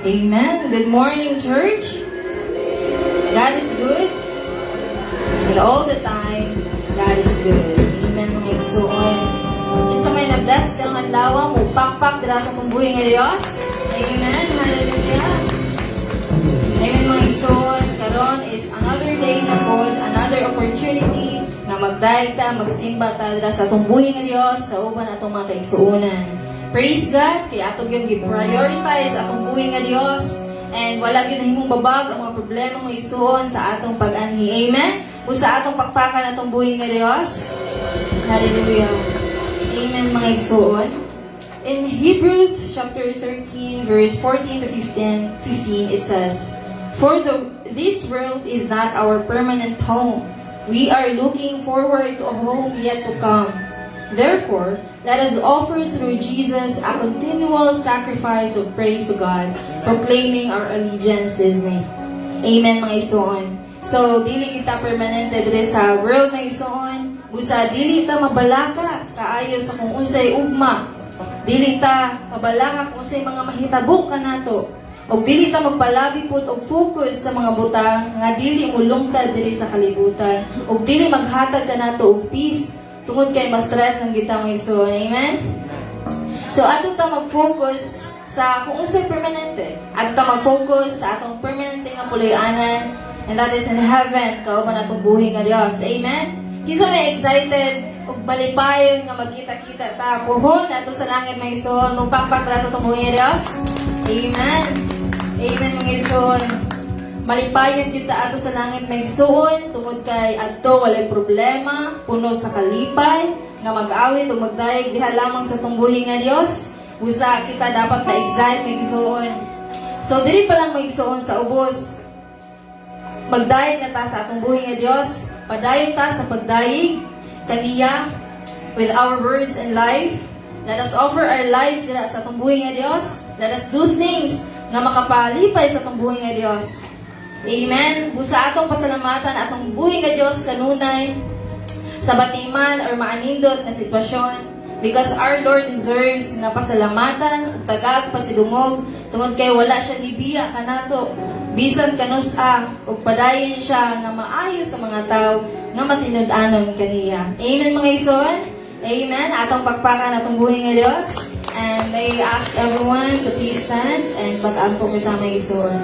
Amen. Good morning, church. God is good. And all the time, God is good. Amen, mga igsoon. Kinsa may na-bless ka ng adlaw mo, pakpak dira sa pambuhay nga Dios. Amen. Hallelujah. Amen, mga igsoon. Karon is another day na pod, another opportunity nga magdayta, magsimba ta dira sa atong buhay nga Dios, kauban atong mga kaigsuonan. Praise God, kay atong yung gi-prioritize atong buhay nga Dios. And wala ginahimong babag ang mga problema mo isuon sa atong pag-anhi. Amen? O sa atong pakpakan atong buhay nga Dios. Hallelujah. Amen, mga isuon. In Hebrews chapter 13, verse 14 to 15, it says, "For this world is not our permanent home. We are looking forward to a home yet to come. Therefore, let us offer through Jesus a continual sacrifice of praise to God, proclaiming our allegiance to His name." Amen, mga isuon. So, dili kita permanente dire sa world, mga isuon. Busa, dili ta mabalaka kaayo sa kung unsay ugma. Dili ta mabalaka kung unsay mga mahitabo kanato. O dili ta magpalabi pud og focus sa mga butang nga dili mulungtad diri sa kalibutan. O dili maghatag kanato og peace tungod kay mas stress ang kita mga igsoon. Amen? So, ato ta mag-focus sa kung unsay permanente. Ato ta mag-focus sa atong permanente nga puloy-anan, and that is in heaven, kauban atong buhay nga Dios. Amen? Kinsa may excited ug balipayon nga magkita-kita ta puhon ato sa langit mga igsoon, magpakpak sa atong buhay nga Dios. Amen? Amen, mga igsoon. Malipayon kita ato sa langit may igsoon tungod kay adto walay problema, puno sa kalipay, nga mag-awit o magdayeg diha lamang sa tumbuhi nga Dios. Usa kita dapat ma-excite may igsoon. So diri pa lang may igsoon sa ubos. Magdayeg na ta sa atong buhi nga Dios. Padayon ta sa pagdayeg kaniya with our words and life. Let us offer our lives dira sa atong buhi nga Dios. Let us do things nga makapalipay sa atong buhi nga Dios. Amen. Busa atong pasalamatan atong buhay nga Dios kanunay sa batiman or maanindot na sitwasyon, because our Lord deserves nga pasalamatan ug tagag pasidungog tungod kay wala siya libiya kanato bisan kanusa ug padayon siya nga maayo sa mga tawo nga matinud-anon kaniya. Amen, mga igsoon. Amen. Atong pakpakan atong buhay nga Dios. And may I ask everyone to please stand and pag-ampo kita mga igsoon.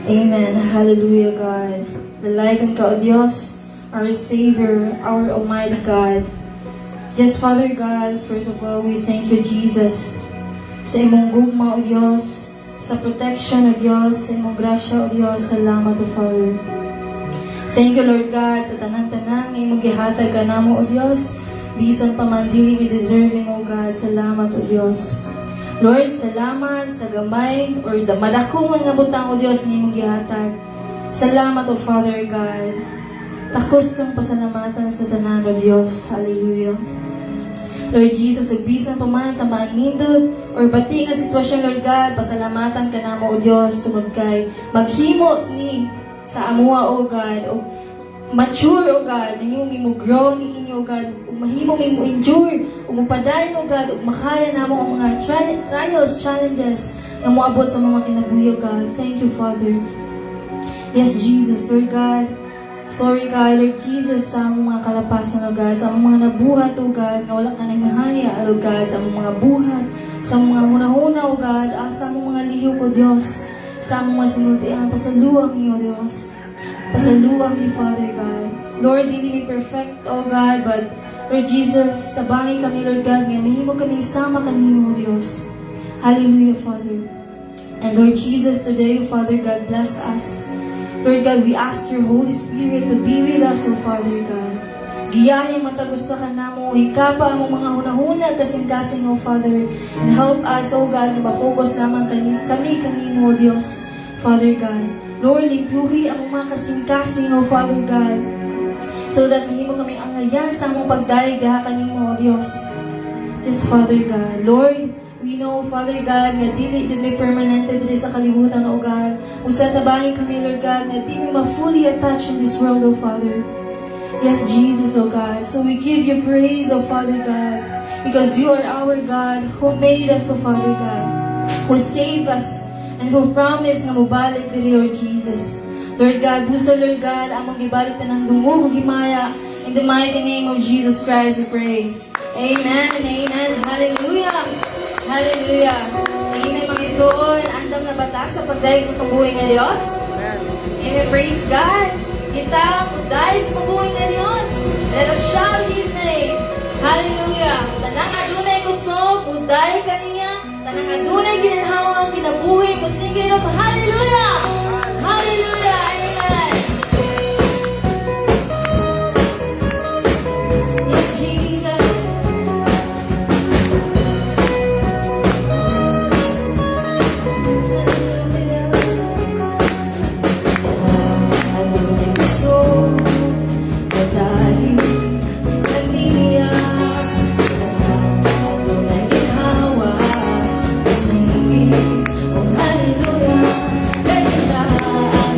Amen. Hallelujah, God. Dalayan ka, O Diyos, our Savior, our Almighty God. Yes, Father God, first of all, we thank you, Jesus, sa imong gugma, O Diyos, sa protection, O Diyos, sa imong grasya, O Diyos. Salamat, O Father. Thank you, Lord God, sa tanang-tanang imong gihatag ka namo, O Diyos. Bisan pa man dili we deserving, O God. Salamat, O Diyos. Lord, salamat sa gamay or madakungon nga butang, O Diyos, ni mong gihatag. Salamat, O Father God. Takos kang pasalamatan sa tanan, O Diyos. Hallelujah. Lord Jesus, agbisan pa man sa maanindot or bati nga sitwasyon, Lord God, pasalamatan ka namo, O Diyos, tungod kay maghimo ni sa amua, O God, o mature, O God, mahimo mi mo grow ni inyo, O God, ug mahimo mi mo endure, ug mapadayon, O God, ug makaya namo ang mga trials, challenges nga moabot sa mga kinabuhi, O God. Thank you, Father. Yes, Jesus, Lord God. Sorry, God, Lord Jesus, sa among mga kalapasan, O God, sa among mga nabuhat, O God, nga wala ka nang mahaya, O God, sa among mga buhat, sa among mga hunahuna, O God, sa among mga lihiw, O Diyos, sa among mga sinultian, pasaluang niyo, Diyos. Pasaluang ni Father God. Lord, hindi mi perfect, oh God, but Lord Jesus, tabangi kami, Lord God, nga mahimo kaming sama kanimo, Diyos. Hallelujah, Father. And Lord Jesus, today, Father God, bless us. Lord God, we ask your Holy Spirit to be with us, oh Father God. Giyahin matagos sa kanamo, hikapa ang mga hunahuna, kasing-kasing, oh Father. And help us, oh God, na ma-focus lamang kami kanimo, Diyos, Father God. Lord, lipuhi ang mga kasing-kasing, O Father God, so that mahimo kami angayan sa among pagdayeg diha kanimo, O Diyos. Yes, Father God. Lord, we know, Father God, nga dili may permanente diri sa kalibutan, O God. Usa tabangi kami, Lord God, nga di ma fully attached in this world, O Father. Yes, Jesus, O God. So we give you praise, O Father God, because you are our God who made us, O Father God. who save us, and who promise nga mubalik diri, Lord Jesus. Lord God, buso Lord God, among gibalik ta ng dungo, gimaya. In the mighty name of Jesus Christ, we pray. Amen and amen. Hallelujah. Hallelujah. Amen, mga isuon. Andam na batas sa pagdahig sa kabuhay nga Diyos. Amen. Praise God. Kita, pagdahig sa kabuhay nga Diyos. Let us shout His name. Hallelujah. Tanang adunay kusog, pagdahig kaniya. Tanang adunay ginanhawang, kinabuhay mo. Sige, Lord. Hallelujah. Hallelujah. Amen. Yes, Jesus. Adunay kusog, pagdahig kaniya. Adunay ginhawa, sige, oh hallelujah. Kanilaan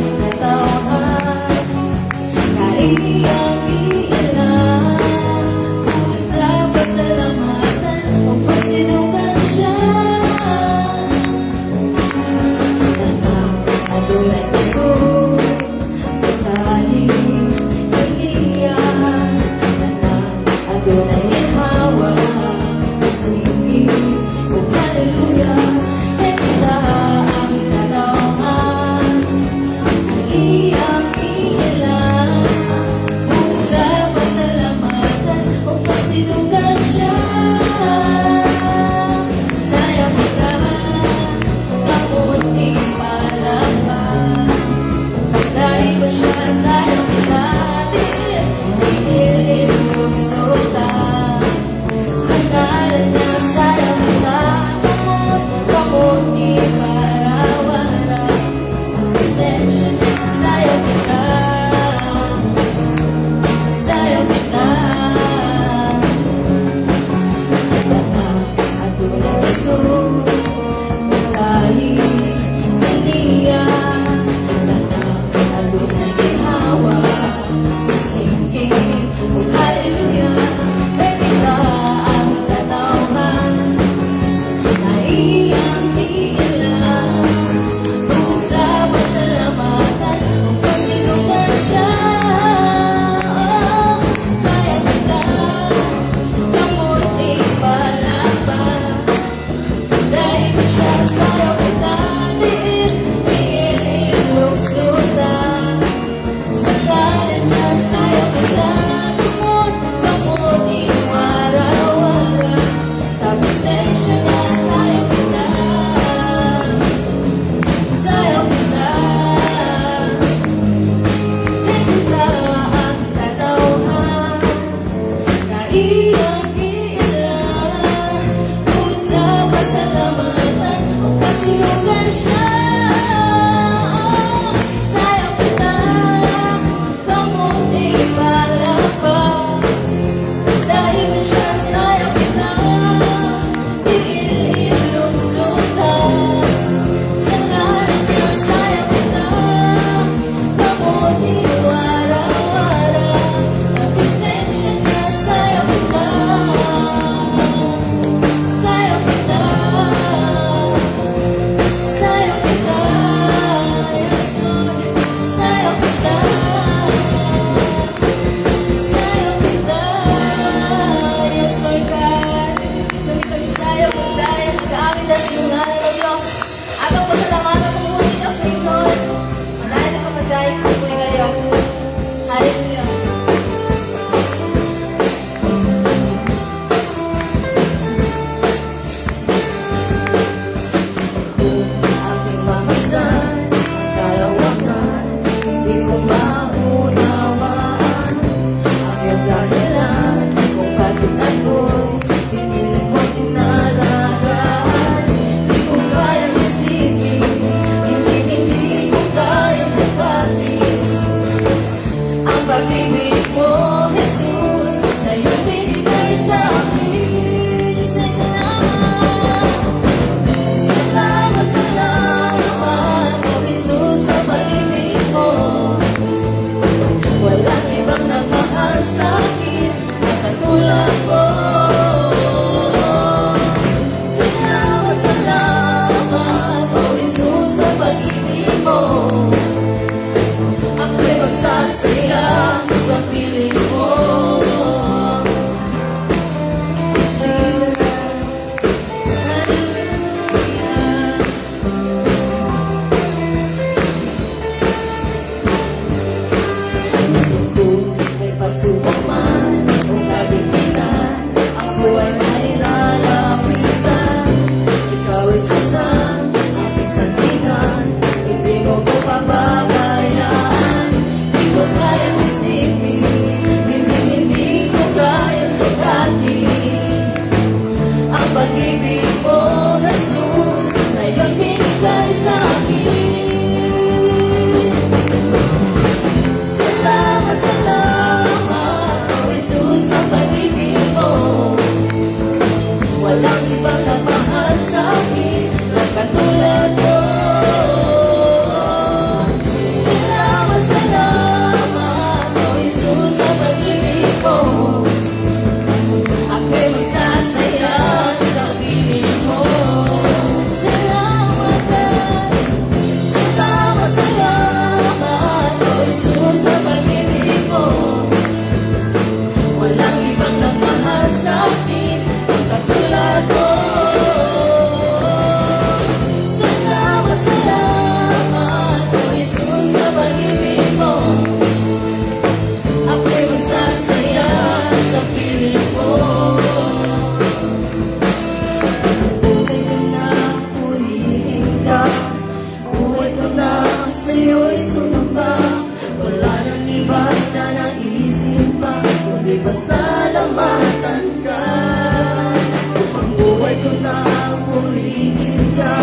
pumipigil ka.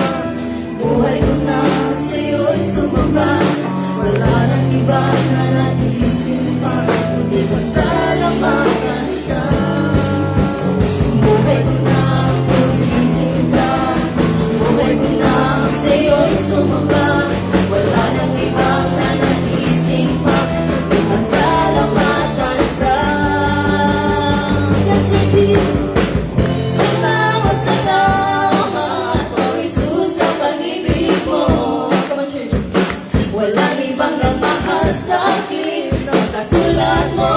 Buhay ko na sa'yo'y sumamba. Wala nang iba na naisip pa, kundi pasalamatan ka. Buhay ko na pumipigil ka. Buhay ko na sa'yo'y sumamba. Wala nang iba na naisip pa, kundi pasalamatan ka. Yes, Lord Jesus. Salamat, salamat, O Jesus, sa pag-ibig mo. Come on, church. Walang ibang nagmahal sa akin na katulad mo.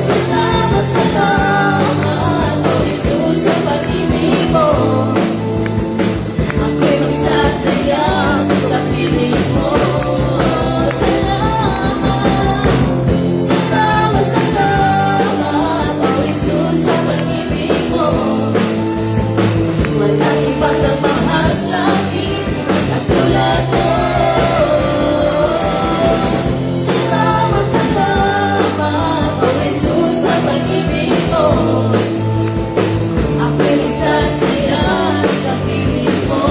Salamat, salamat, O Jesus, sa pag-ibig mo. Ako'y magsasaya sa piling mo. Salamat, salamat, salamat, O Jesus, sa pag-ibig mo. Walang ibang nagmahal sa akin na katulad mo. Salamat, salamat, O Jesus, sa pag-ibig mo. Ako'y magsasaya sa piling mo.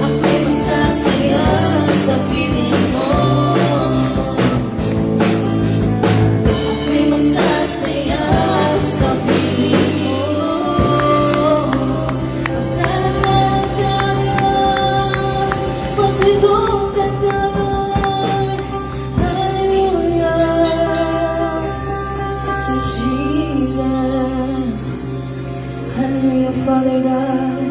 Ako'y magsasaya sa piling mo. Ako'y magsasaya sa piling mo. Pasalamat ka, Diyos, pasitong ka, Lord. Hallelujah. Yes, Jesus. Hallelujah, Father God.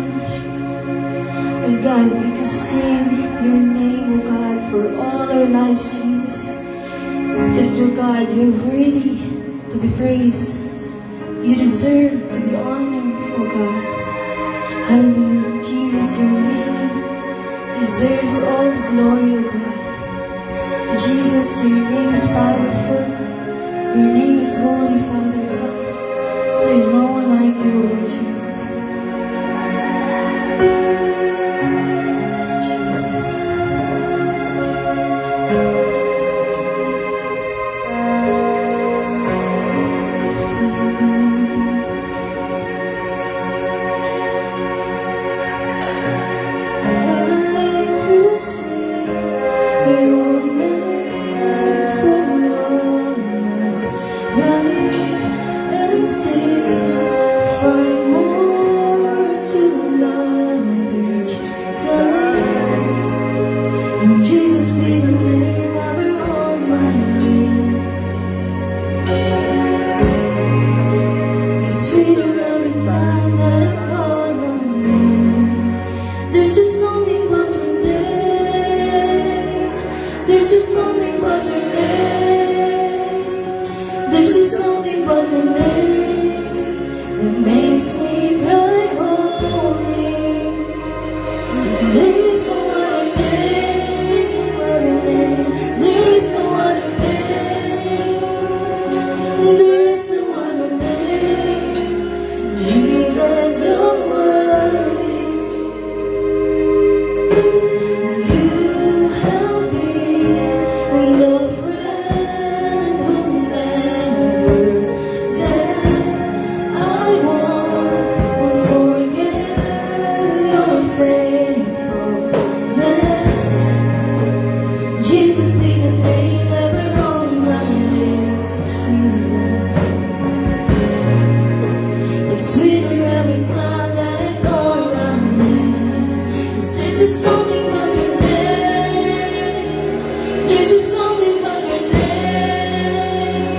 Oh God, we can sing your name, oh God, for all our lives, Jesus. Because, dear God, you're worthy to be praised. You deserve to be honored, oh God. Hallelujah. Jesus, your name deserves all the glory, oh God. Jesus, your name is powerful. Your name is holy, Father God. There is no one like you, Lord Jesus. Yes, Jesus. I could sing your name for all my life and still find more to love each time. And Jesus be the name ever on my lips. It's sweeter every time that I call on you. There's just something about your name. There's just something about your name. There's just something about your name that makes me cry holy. There is no other name. There is no other name. There is no other name. Jesus, you're worthy. You help me, and a friend who never left. I won't forget your faithfulness. Jesus, be the name ever on my lips. Jesus. It's sweeter every time that I call on name. 'Cause there's just something about your name. There's just something about your name.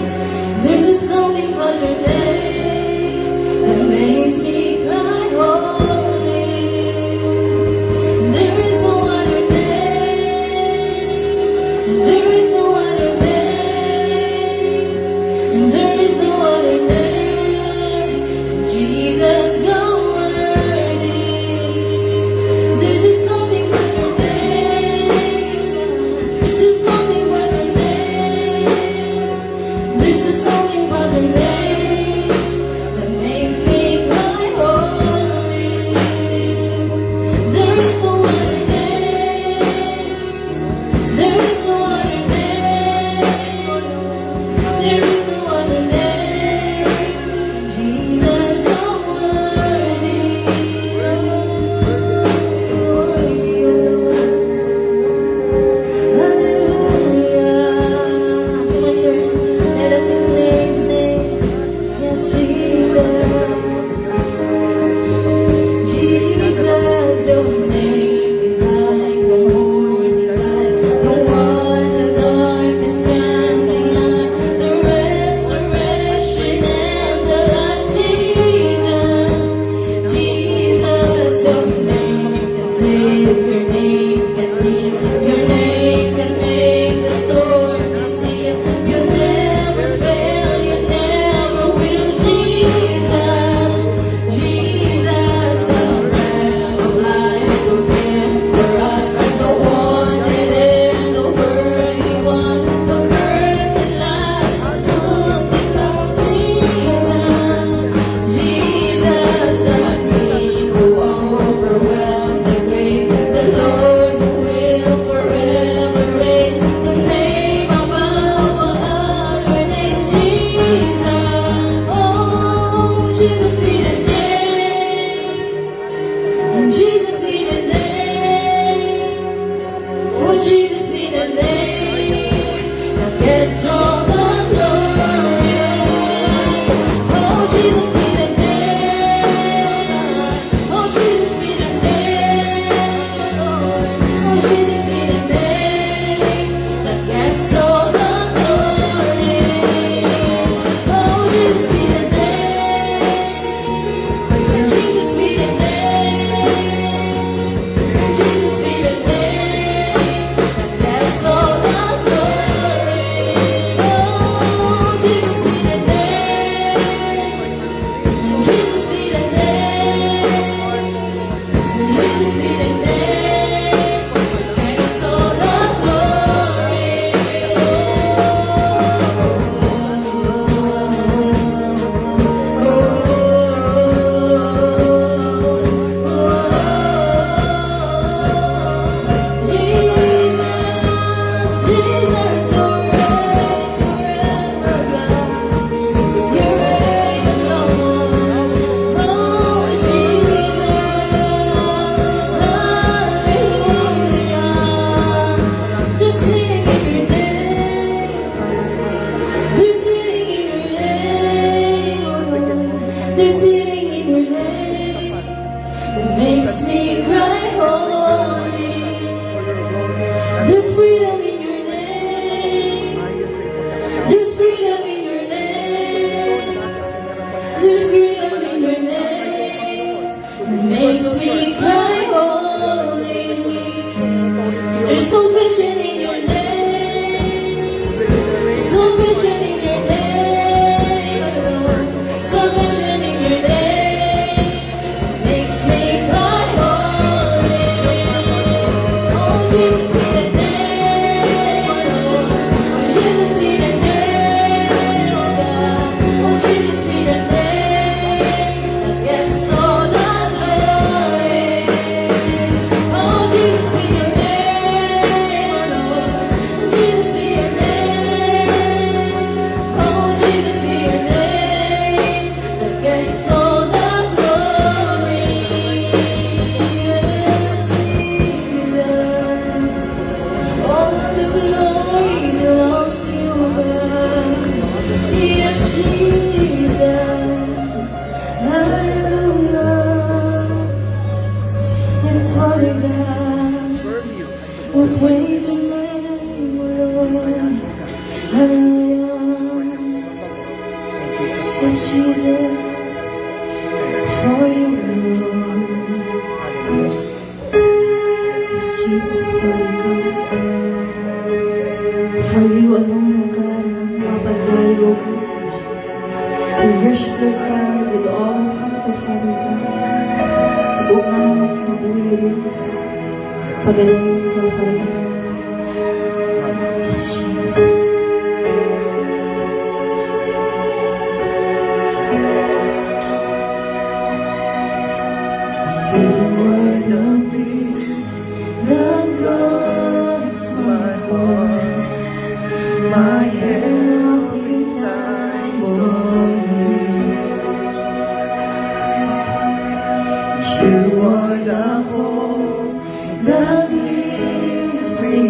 There's just something about your name that makes me cry holy. There is no other name. There is no other name. There is no other name. Jesus. Jesus be the name. And Jesus be the name. Oh, Jesus be the name that gets all the glory. Oh, Jesus be the name. Oh, Jesus be the name. Oh, Jesus be the name that gets all the glory. Oh, Jesus be the name. And Jesus be the name. And Jesus be the name that gets all the glory. Oh, Jesus be the name. And Jesus be the name. And Jesus be the name that gets all the they're sitting in your name. It makes me cry holy. There's freedom in your name. There's freedom in your name. There's freedom in your name. It makes me cry holy. There's salvation in your name. Salvation in your name. Salvation in your name makes me cry holy. Oh, Jesus be the name, oh Lord. Oh, Jesus be the name, oh God. Oh, Jesus be the name that gets all the glory. Oh, Jesus be your name, oh Lord. Jesus be your name. Oh, Jesus be your name that gets all the glory. Yes, Jesus. All the glory belongs to you, God. Yes, Jesus. Hallelujah. Yes, Father God, we praise your name, Lord. Hallelujah. Yes, Jesus, for you, Lord. Yes, Jesus, for you, God. For you alone, O God, ang mapagdahil, O God. We worship, Lord God, with all our heart, O Father God. Sa buong naman ng kinabuhi, Diyos. Pagalainin ka, Father. Yes, Jesus. You are the peace that guards my heart, my helping time you are the hope that leads me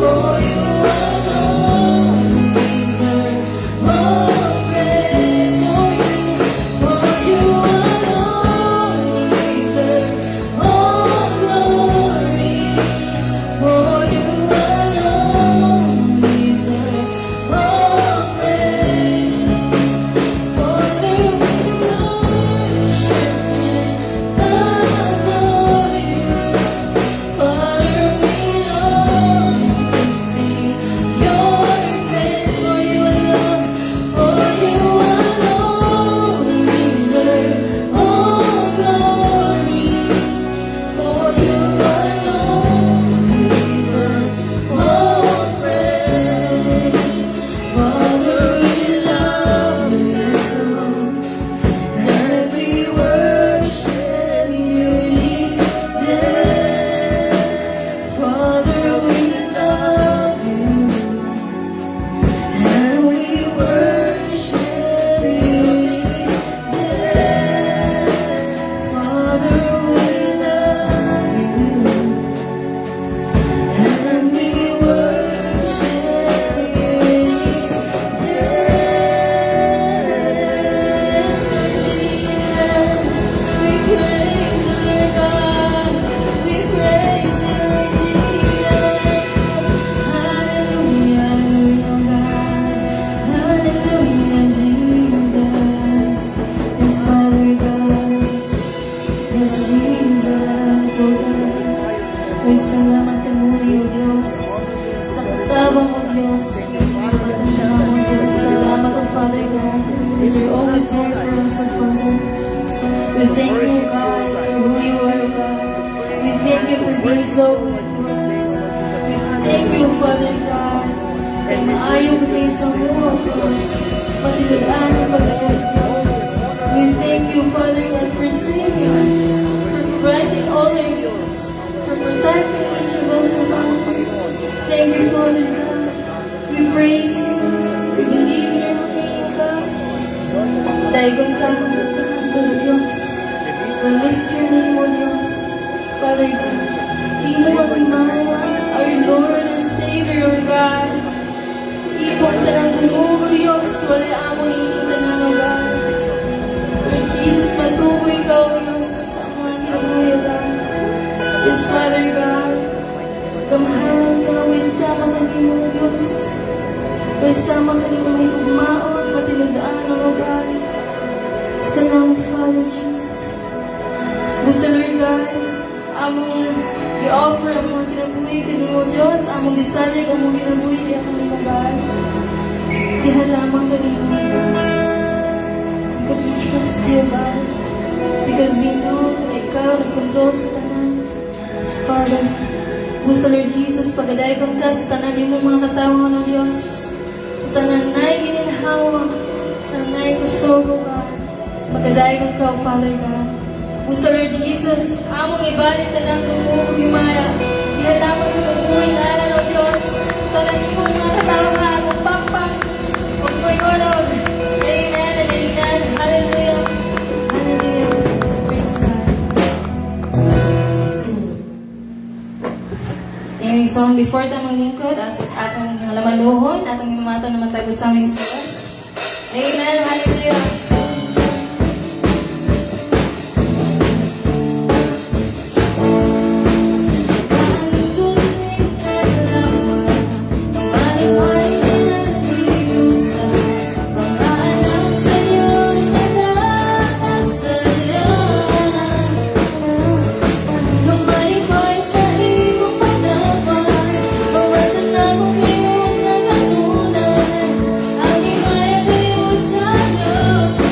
For you alone deserve all praise. For you alone deserve all glory. For you alone deserve all praise. Father, we worship and adore you. Father, we long to see your face. For you alone deserve all glory. For you alone deserves all praise. Father, we love you so. And we worship you this day. Father, we love you. And we worship you this day. Father, we love you. And we worship you this day. We praise our God. We praise you, Lord Jesus. Hallelujah, hallelujah, God. Hallelujah, Jesus. Yes, Father God. Yes, Jesus, oh God. Ay, salamat ka muli, O Diyos. Sa katabang mo, Diyos. Sa mo, Diyos. Salamat, O Father God. Because you're always there for us, O Father. We thank you, O God, for who you are, O God. We thank you for being so good to us. We thank you, Father God. Kaya maayo ko kayo sa mga, Diyos. Matilagaan ang pag-ayon, Diyos. We thank you, Father God, for saving us, for granting all our needs, for protecting each of us, O God. Thank you, Father God. We praise you. We believe in your name, God. Daigong ka kung nasahan ko, Diyos. We lift your name, O Diyos. Father God, imo ang imaya, our Lord, our Savior, O God. Imo ang talang tumugo, Diyos. Wala among iniintanan, O God. Lord Jesus, matukoy ka, O Diyos, sa mga kinabuhi, O God. Yes, Father God, gamahalan ka, wisama ka ni mo, Diyos. Wisama ka ni mo may hugmaon, matinudaan, O God. Salamat, Father Jesus. Gusto, Lord God, among i-offer ang mga kinabuhi ka ni mo, Diyos. Among isalig ang mga kinabuhi ka ni mo, God. Ihalamang ka ni mo, Diyos. Because we trust you, God. Because we know na ikaw nag-control sa tanan. Father, gusto, Lord Jesus, pagadayon ka sa tanan mo mga katawan ng Diyos. Sa tanan na'y gininhawa. Sa tanan na'y kusogo, God. Pagadayon ka, Father God. Gusto, Lord Jesus, among ibalik na lang tumulog yung maya. Ihalaman sa pagbuhay na alam ng Diyos. Tanan mo mga katawan, among pakpak. Huwag mo ikonog. Amen and amen. Hallelujah. Hallelujah. Praise God. Yung song before tamang lingkod, as atong lamanuhon, atong imamata naman tayo sa aming sulat. Amen. Hallelujah. Ang himaya kayo sa Diyos.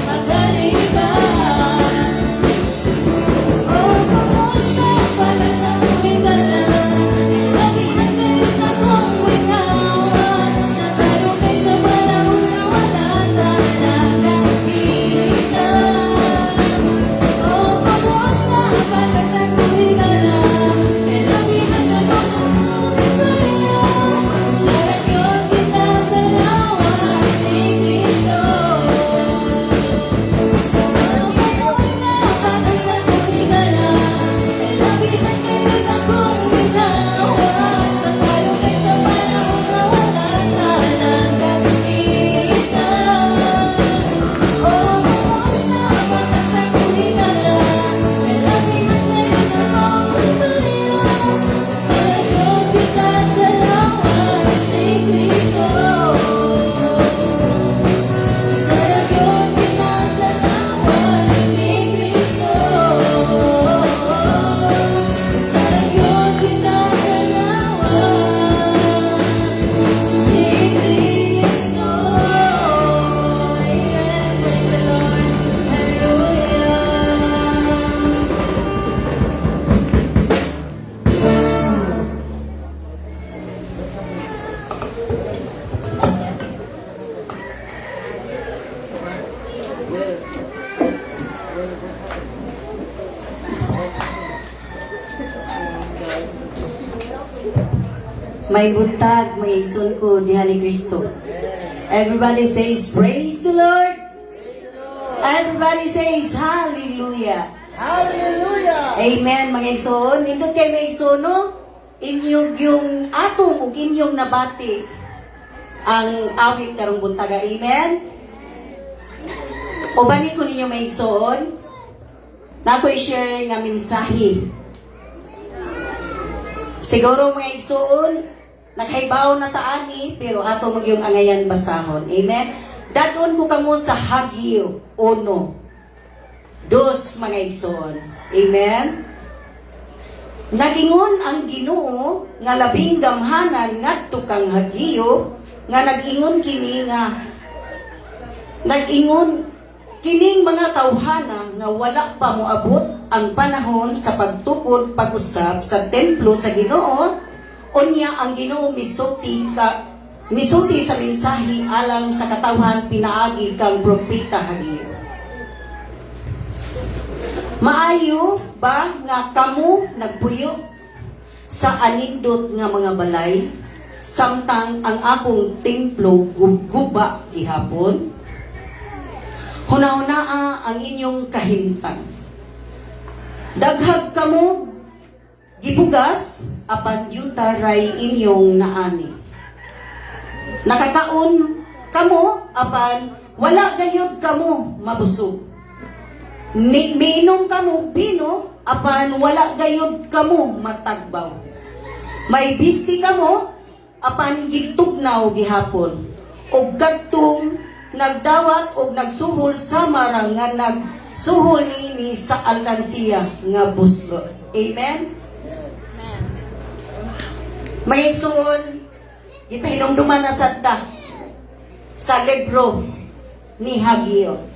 May buntag, may igsoon ko, diha ni Kristo. Everybody says, praise the Lord. Everybody says, hallelujah. Hallelujah! Amen, mga igsoon. Nindot kay may igsoon, no? Inyong yung atong ug inyong nabati ang awit karong buntaga. Amen? Ubani ko ninyo may igsoon. Na ako'y share nga mensahe. Siguro mga igsoon, nakaibaw na taani, pero ato mag yung angayan basahon. Amen? Dadon ko kamo sa Hagyo 1. Dos mga igsoon. Amen? Nagingon ang Ginoo nga labing gamhanan ngadto kang Hagyo nga nagingon kining kining mga tawhana nga wala pa moabot ang panahon sa pagtukod pag-usab sa templo sa Ginoo unya ang Ginoo misulti sa mensahe alang sa katawhan pinaagi kang propeta Hagyo. Maayo ba nga kamo nagpuyo sa anindot nga mga balay samtang ang akong templo guba gihapon? Hunahunaa ang inyong kahimtang. Daghag kamo gibugas apan yuta ray inyong naani. Nakakaon kamo apan wala gayud kamo mabusog. Miinom kamo bino apan wala gayud kamo matagbaw. May bisti kamo apan gitugnaw gihapon. Og kadtong nagdawat og nagsuhol sa marang nga nagsuhol niini sa alkansiya nga buslo. Amen. May igsoon gipahinumduman na sadta sa libro ni Hagyo.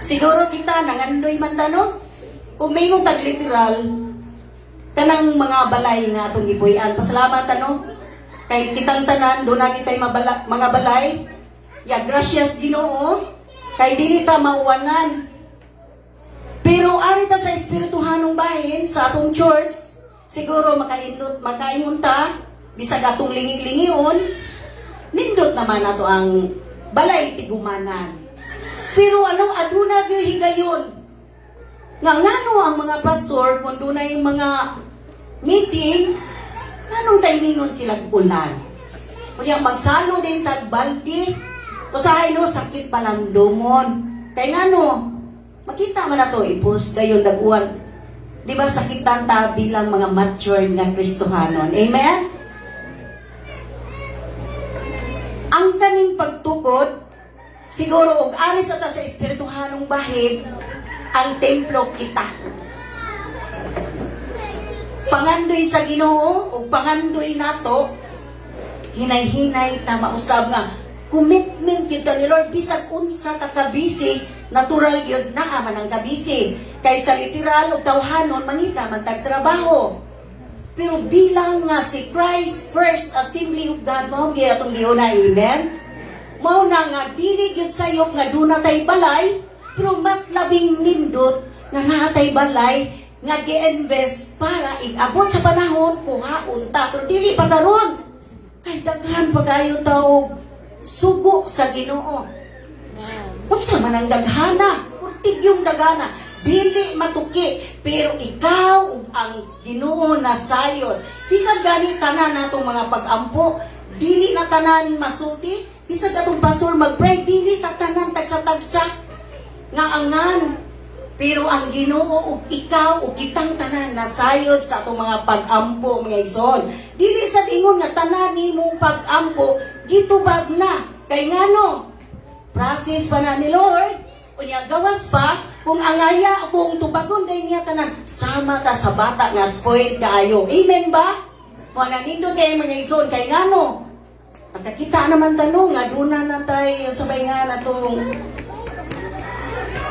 Siguro kita nangandoy man tano kung may mong tag-literal kanang mga balay nga atong gipuy-an. Pasalamat tano kay kitang tanan do na kitay mga balay. Ya gracias Ginoo kay dili ta mauwanan. Pero ari ta sa espirituhanong bahin sa atong church, siguro makaingon ta bisag atong lingig-lingion, nindot naman ato ang balay tigumanan. Pero anong aduna gyud higayon? Nga ngano ang mga pastor kung dunay mga meeting, nganong timingon sila ulan? Kunya magsalo din tagbaldi, usahay no sakit pa lang dumon. Kay ngano? Makita man nato ipos dayon daguan. Di ba sakitan ta bilang mga mature nga Kristohanon? Amen? Ang kaning pagtukod siguro og ari sa ta sa espirituhanong bahid ang templo kita. Pangandoy sa Ginoo o pangandoy nato hinay-hinay ta mausab nga commitment kita ni Lord bisag unsa ta kabisi natural gyud naa man ang kabisi kay sa literal ug tawhanon mangita man tag trabaho. Pero bilang nga si Christ First Assembly of God mao gyud atong giuna. Amen. Mao na nga dili gyud sayop nga duna tay balay, pero mas labing nindot nga natay balay nga gi-invest para igabot sa panahon kuhaon ta. Pero dili pa karon. Ay daghan pa kayo taog sugo sa Ginoo. Unsa man ang daghana? Kurtig yung daghana. Dili matuki, pero ikaw ug ang Ginoo na sayon. Bisan gani tanan natong mga pag-ampo, dili na tanan masulti. Bisag atong pastor mag-pray, dili tatanan tagsa-tagsa nga angan. Pero ang Ginoo ug ikaw ug kitang tanan nasayod sa atong mga pag-ampo mga igsoon. Dili sad ingon nga tanan nimong pag-ampo gitubag na. Kay ngano? Process pa na ni Lord. Unya gawas pa kung angaya kung tubagon day niya tanan sama ta sa bata nga spoiled kaayo. Amen ba? Wala nindo kay mga igsoon kay ngano? Pagkakita naman tanong, nga duna na tayo sabay nga na itong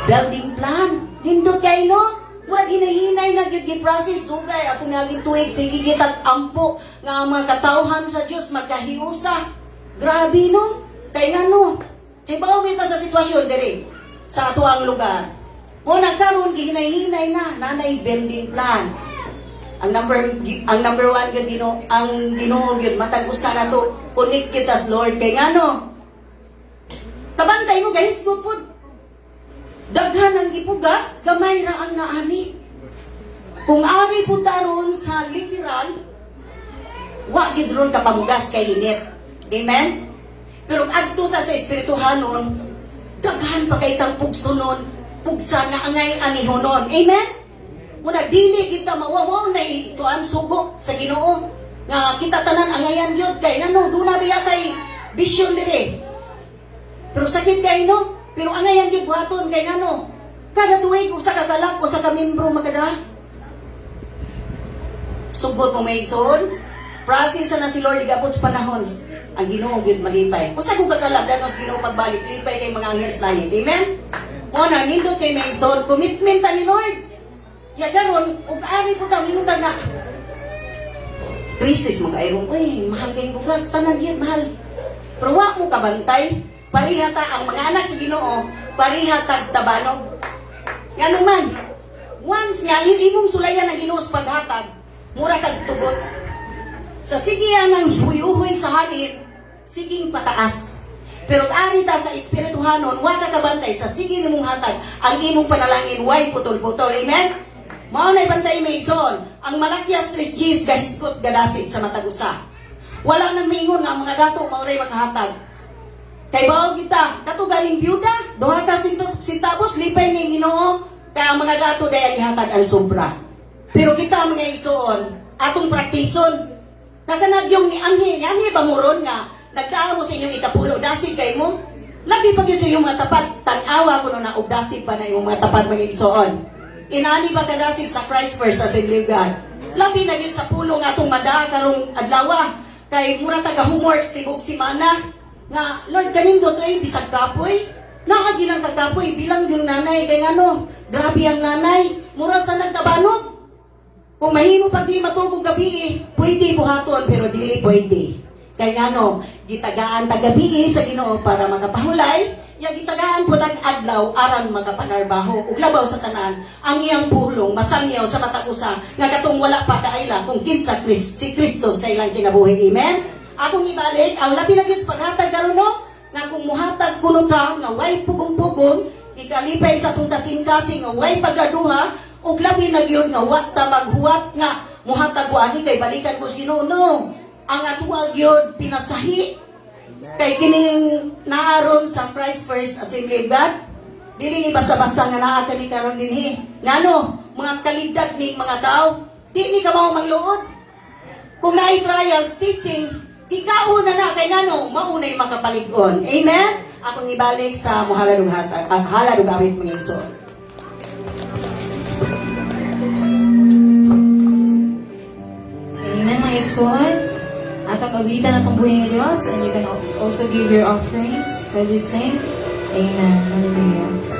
building plan. Nindot kayo, no? Murag hinahinay na yun gi-process doon kay ako naging tuwig sige kitag ampo nga ang mga katawhan sa Diyos magkahiusa. Grabe, no? Kay nga, no? Kay bawin ta sa sitwasyon dire sa ato ang lugar. O nagkaroon, hinahinay na, nanay building plan. ang number one gyud ang Ginoo gyud matag usa na to connect kita sa Lord kay ngano kabantay mo guys gupod daghan ang ipugas gamay ra ang naani kung ari po taron sa literal wa gid ron ka pamugas kay init amen pero adto ta sa espirituhanon daghan pa kay tang pugsunon pugsa nga angay anihonon amen. Muna dili kita mawawaw na ituan sugo sa Ginoo nga kita tanan angayan gyud kay ngano duna biya kay vision dire. Pero sakit kay no, pero angayan gyud buhaton kay ngano kada tuig usa ka kalak usa ka membro magada. Sugot mo may son, process na si Lord gapot sa panahon ang Ginoo gyud malipay. Usa kung kakalak danos Ginoo pagbalik lipay kay mga anghel sa langit. Amen. Mo na nindot kay may son, commitment ta ni Lord. Ya garon, ug ari po ta minutag na. Krisis mga ayrong, uy, mahal kayong bugas, tanan yun, mahal. Pero wa mo kabantay, parihata ang mga anak sa Ginoo, parihatag tabanog. Ngano man, once nga, yung imong sulayan ng Ginoo sa paghatag, mura kag tugot. Sa sigiyan ng huyuhoy sa halin, siging pataas. Pero ari ta sa espirituhanon, wa ka kabantay sa sige nimong hatag, ang imong panalangin, way putol-putol. Amen? Mao nay bantay may igsoon, ang Malakias 3:10 gahiskot gadasig sa matag usa. Wala nang mingon nga ang mga dato mauray makahatag. Kay bawo kita, kato galing byuda, duha ka sintabos lipay ni Ginoo, kay ang mga dato dayan ihatag ang sobra. Pero kita mga igsoon, atong praktison, nakanagyong ni anhi ba moron nga nagkaa mo sa inyong ikapulo, dasig kay mo. Lagi pa gyud sa inyong mga tapat, tan-awa kuno na og dasig pa na imong mga tapat mga igsoon. Inani ba kadasig sa Christ First Assembly of God? Labi na yun sa pulong atong mada karong adlaw kay mura taga homeworks tibok si mana nga Lord kaning do ay bisag kapoy naa ginang kakapoy bilang yung nanay kay ngano grabe ang nanay mura sa nagtabanog kung mahimo pag di matugog gabi pwede buhaton pero dili pwede kay ngano gitagaan tagabi sa Ginoo para makapahulay yang gitagaan po tag adlaw aran magapanarbaho ug labaw sa tanan ang iyang pulong masangyaw sa matag usa nga katong wala pa kaayla kung kinsa si Kristo sa ilang kinabuhi. Amen. Akong ibalik ang labi na gyud paghatag karon no nga kung muhatag kuno ta nga way pugong-pugong ikalipay sa tong kasing-kasing nga way pagaduha ug labi na gyud nga wa ta maghuwat nga muhatag ko ani kay balikan ko sa Ginoo no. Ang atuwa gyud pinasahi kay kining naaron sa Christ First Assembly of God dili ni basta-basta nga naa kani karon dinhi ngano mga kalidad ning mga tao di ni ka mao magluod kung naay trials testing ikauna na kay ngano maunay makapalig-on. Amen. Akong ibalik sa haladug awit mga igsoon. Amen mga igsoon. Atong awitan atong buhay ng Diyos, and you can also give your offerings while you sing. Amen. Hallelujah.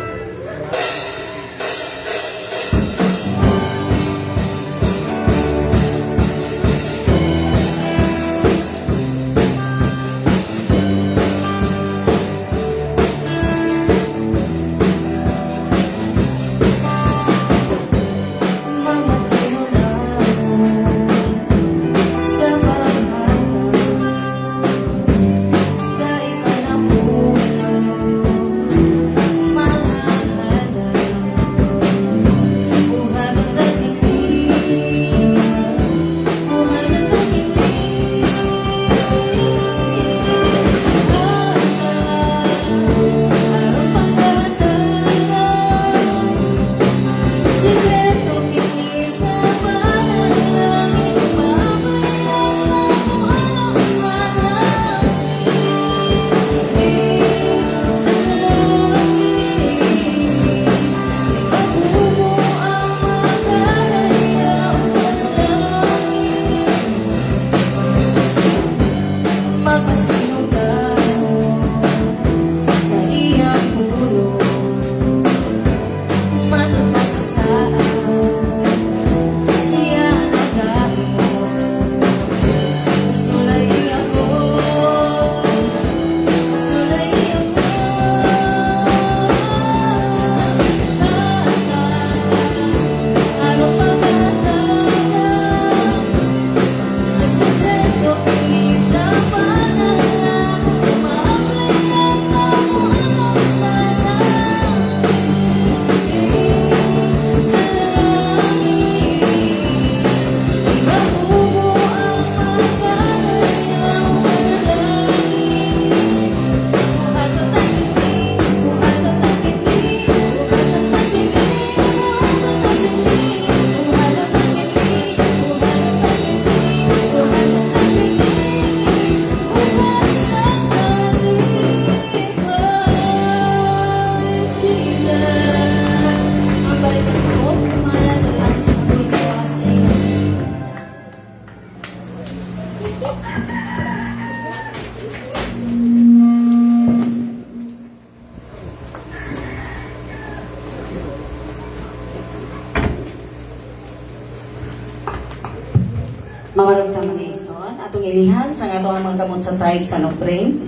ilihan sa nga ang mga kamot sa tithe sa offering.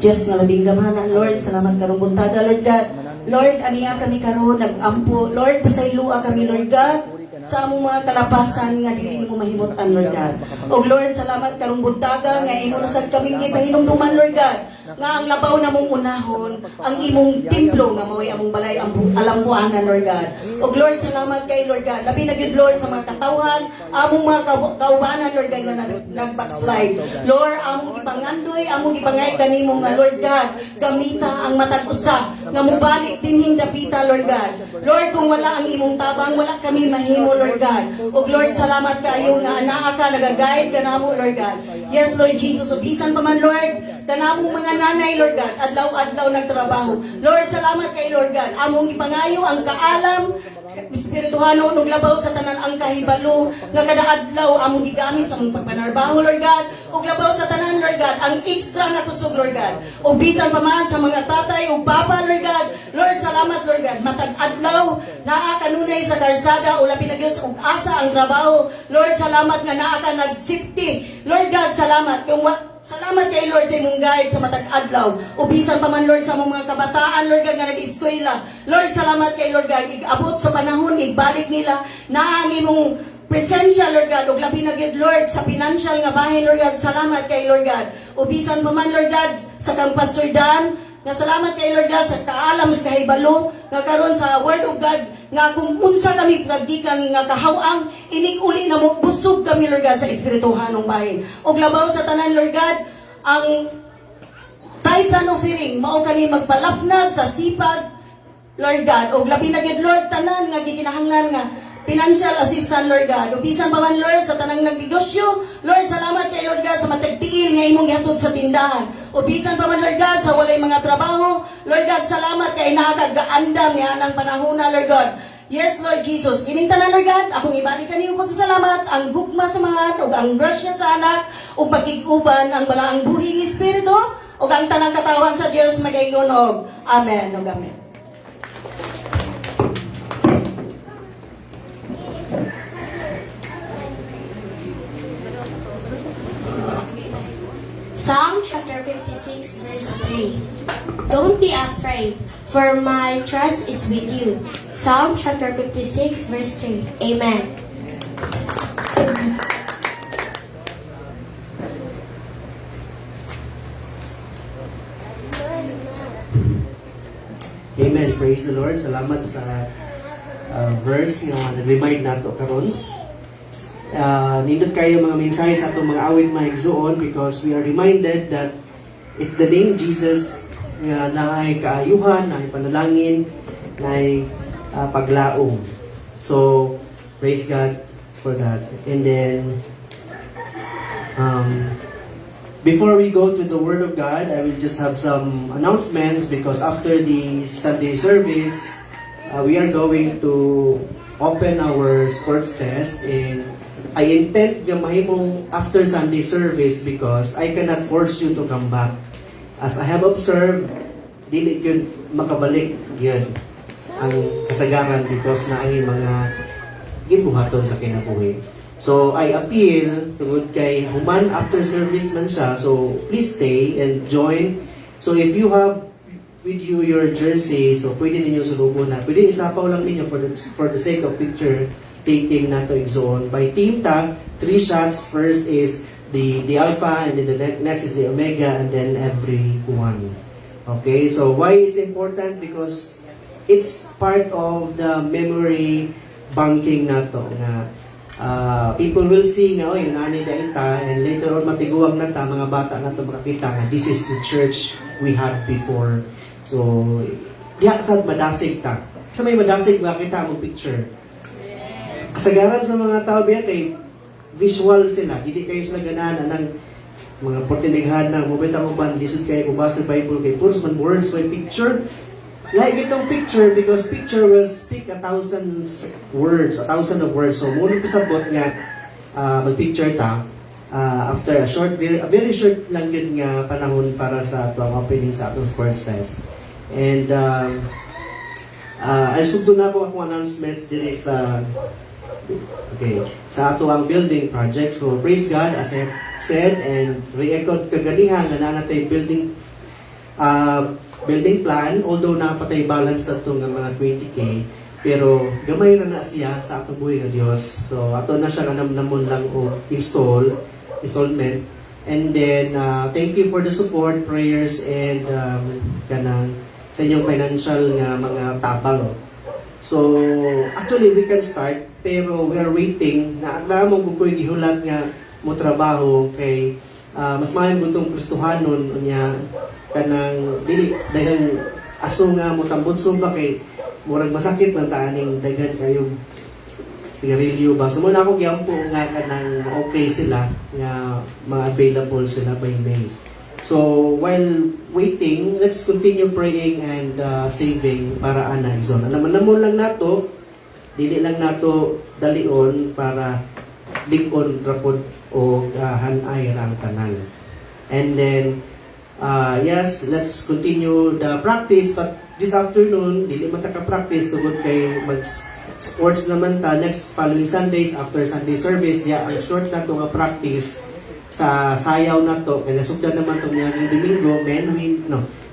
Diyos nga labing gamanan, Lord, salamat karong buntaga, Lord God. Lord, aniya kami karon nag-ampo. Lord, pasaylua kami, Lord God, sa among mga kalapasan nga dili mo mahimutan, Lord God. O Lord, salamat karong buntaga nga imo na sad kami gipahinumduman, Lord God, nga ang labaw na mong unahon, ang imong templo nga mao'y among balay ang alampuanan, Lord God. O Lord, salamat kay Lord God. Labi na gyud, Lord, sa mga katawhan, among mga kaubanan, Lord God, nga nag-backslide. Lord, among ipangandoy, among ipangay kanimo nga, Lord God, gamita ang matag usa nga mubalik dinhing dapita, Lord God. Lord, kung wala ang imong tabang, wala kami mahimo, Lord God. O Lord, salamat kayo nga anaa ka, nagagayad ka namo, Lord God. Yes, Lord Jesus, o bisan pa man, Lord, kanamong mga nanay, Lord God, adlaw-adlaw nagtrabaho. Lord, salamat kay Lord God. Among ipangayo ang kaalam, espirituhano, nuglabaw sa tanan ang kahibalo, nga kada adlaw among gigamit sa among pagpanarbaho, Lord God. Ug labaw sa tanan, Lord God, ang extra nga kusog, Lord God. O bisan pa man sa mga tatay ug papa, Lord God. Lord, salamat, Lord God. Matag adlaw, naa kanunay sa karsada, o labi na gyud ug asa ang trabaho. Lord, salamat nga naa ka nag-safety. Lord God, salamat kung salamat kay Lord sa imong guide sa matag adlaw. Ubisan pa man, Lord, sa among mga kabataan, Lord God, nga nag-eskwela. Lord, salamat kay Lord God. Ig-abot sa panahon, ibalik nila na ang imong presensya, Lord God. Ug labi na gyud, Lord, sa financial nga bahin, Lord God. Salamat kay Lord God. Ubisan pa man, Lord God, sa kang Pastor Dan, nga salamat kay Lord God sa kaalam sa kahibalo nga karon sa Word of God nga kung unsa kami praktikan nga kahawang inig-uli na mo busog kami, Lord God, sa espirituhanong bahin. Og labaw sa tanan, Lord God, ang tithes and offering mao kani magpalapnag sa sipag, Lord God. Og labi na gyud, Lord, tanan nga gikinahanglan nga financial assistant, Lord God. Ubisan pa man, Lord, sa tanang nagnegosyo. Lord, salamat kay Lord God sa matagtiil nga imong gihatod sa tindahan. Ubisan pa man, Lord God, sa walay mga trabaho. Lord God, salamat kay nakagaandam nga ng panahona, Lord God. Yes, Lord Jesus. Kining tanan, Lord God, akong ibalik kaniyong pagsalamat, ang gugma sa mga ug ang grasya sa anak, ug pagkiguban ang balaang buhing espiritu, ug ang tanang katawan sa Dios magaingon og amen ug amen. Psalm chapter 56 verse 3. Don't be afraid, for my trust is with you. Psalm chapter 56 verse 3. Amen. Amen. Praise the Lord. Salamat sa verse nga nag-remind nato karon. Nindot kayo mga mensahe sa atong mga awit mga igsuon because we are reminded that it's the name Jesus nga naay kaayuhan, naay panalangin, naay paglaom. So, praise God for that. And then, before we go to the Word of God, I will just have some announcements because after the Sunday service, we are going to open our sports test, and I intend yung mahimong after Sunday service because I cannot force you to come back. As I have observed, dili yun makabalik yun ang kasagaran because na ay mga gibuhaton sa kinabuhi. So, I appeal tungod kay human after service man siya. So, please stay and join. So, if you have with you your jersey, so pwede ninyo sulubon na. Pwede isapaw lang ninyo for the sake of picture taking nato zone. By team tag, 3 shots. First is the alpha, and then the next is the omega, and then everyone. Okay, so why it's important? Because it's part of the memory banking nato nga people will see nga, oy, nani da ita, and later on matiguang na ta, mga bata na to makakita nga, this is the church we had before. So, diha sad madasig ta. Sa may madasig ba kita mo picture? Kasagaran sa mga tao biya kay visual sila. Hindi kayo sila ganahan ng mga portindighan na mubenta ko ban, lisod kayo kubasa Bible kay puros man words, so picture. Like itong picture because picture will speak 1,000 words, 1,000 of words. So, muna kasabot nga mag-picture ta after a very short lang yun nga panahon para sa atong opening sa atong sports fest. And ay sugdo na po akong announcements diri sa Okay, sa ato ang building project. So praise God, as I said, and re-echoed kaganihan nga natay building plan, although napatay balance sa ito nga mga 20K, pero gamay na siya sa atong buhay nga Dios. So ato na siya nga namon lang o installment. And then thank you for the support, prayers, and kanang sa inyong financial nga mga tabang. So actually we can start, pero we are waiting na namong kukoy gihulat nga mo trabaho kay mas maayon gutong Kristohanon unya kanang dili daghang aso nga mo tambutso ba kay murag masakit man taaning daghan kayong sigarilyo ba. So muna akong giampo nga kanang okay sila nga mga available sila by May. So while waiting, let's continue praying and saving para ana izon. Naman lang nato, dili lang nato dalion para likon rapod o hanay rang tanan. And then yes, let's continue the practice, but this afternoon dili man ta ka practice tungod kay mag sports naman ta next following Sundays after Sunday service. Ang short na to nga practice sa sayaw na to kaya sugdan naman tong ngayong Domingo,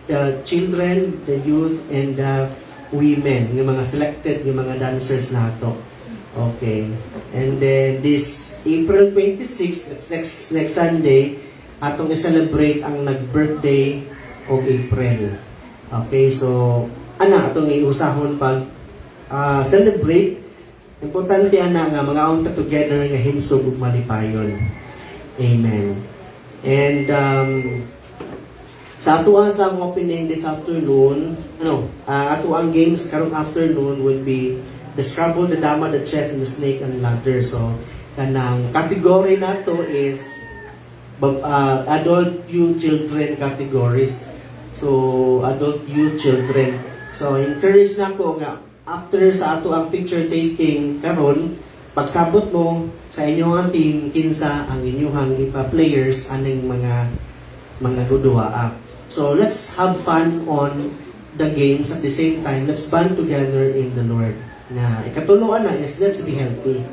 the children, the youth, and the women, yung mga selected, yung mga dancers na to. Okay. And then this April 26, next Sunday, atong i-celebrate ang nag-birthday o April. Okay, so atong iusahon pag celebrate. Importante ana nga mga unta together nga himsog ug malipayon. Amen. And sa ato ang opening this afternoon, ato ang games karong afternoon will be the Scrabble, the Dama, the Chess, and the Snake and Ladder. So kanang category nato is adult, youth, children categories. So adult, youth, children. So encourage na ko nga after sa ato ang picture taking karon, pagsabot mo sa inyong team kinsa ang inyong players aning mga dudua. So let's have fun on the games at the same time. Let's band together in the Lord. Na ikatuloan na is let's be healthy.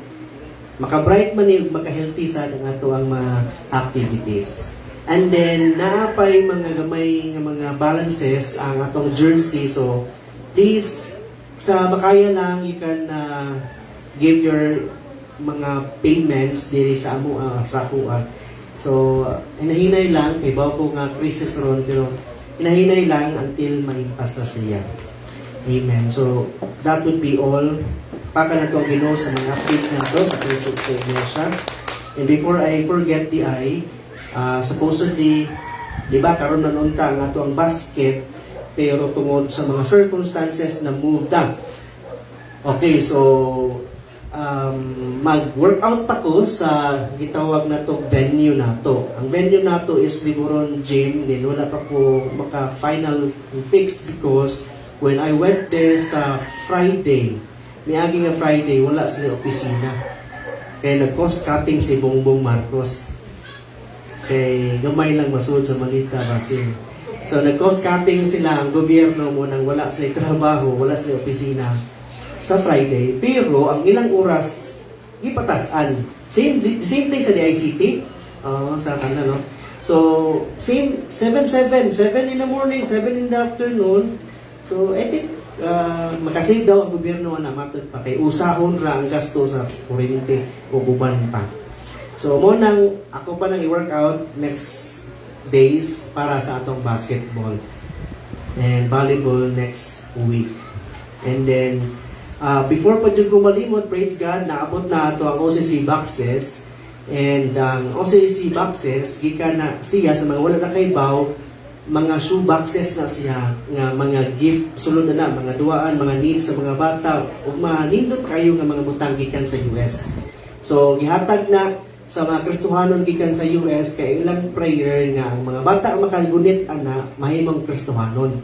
Maka-bright man yung maka-healthy sa ato ang mga activities. And then naapay mga gamay nga mga balances ang atong jersey. So please sa makaya lang you can give your mga payments diri sa amo sa kuha. So hinahinay lang kay bawo ko nga crisis ron, pero hinahinay lang until maimpas na siya. Amen. So that would be all. Paka na itong Ginoo sa mga updates na ito sa Facebook sa Iglesia. And before I forget supposedly, di ba, karon na nunta ang ato ang basket, pero tungod sa mga circumstances na moved up. Okay, so mag-workout pa ko sa gitawag na to venue na to. Ang venue na to is Liburon Gym. Then wala pa ko maka-final fix because when I went there sa Friday, miagi nga Friday, wala sila opisina. Kaya nag-cost cutting si Bongbong Marcos. Kaya gamay lang masud sa malita kasi. So nag-cost cutting sila, ang gobyerno mo nang wala sila trabaho, wala sila opisina sa Friday. Pero ang ilang oras ipatasan. Same day sa DICT. Sa kanila, no? So same 7 in the morning, 7 in the afternoon. So I think makasave daw ang gobyerno na matod pa kay usahon ra ang gasto sa kuryente o uban pa. So mo nang ako pa nang i-workout next days para sa atong basketball and volleyball next week. And then before pa dyan kumalimot, praise God, naabot na ito ang OCC boxes. And ang OCC boxes, gikan na siya sa mga wala na kaybaw, mga shoe boxes na siya, nga mga gift, sulod na mga duwaan, mga needs sa mga bata, o mga nindot kayo nga mga butang gikan sa US. So, gihatag na sa mga Kristohanon gikan sa US, kay ilang prayer nga ang mga bata makagunit ana mahimong Kristohanon.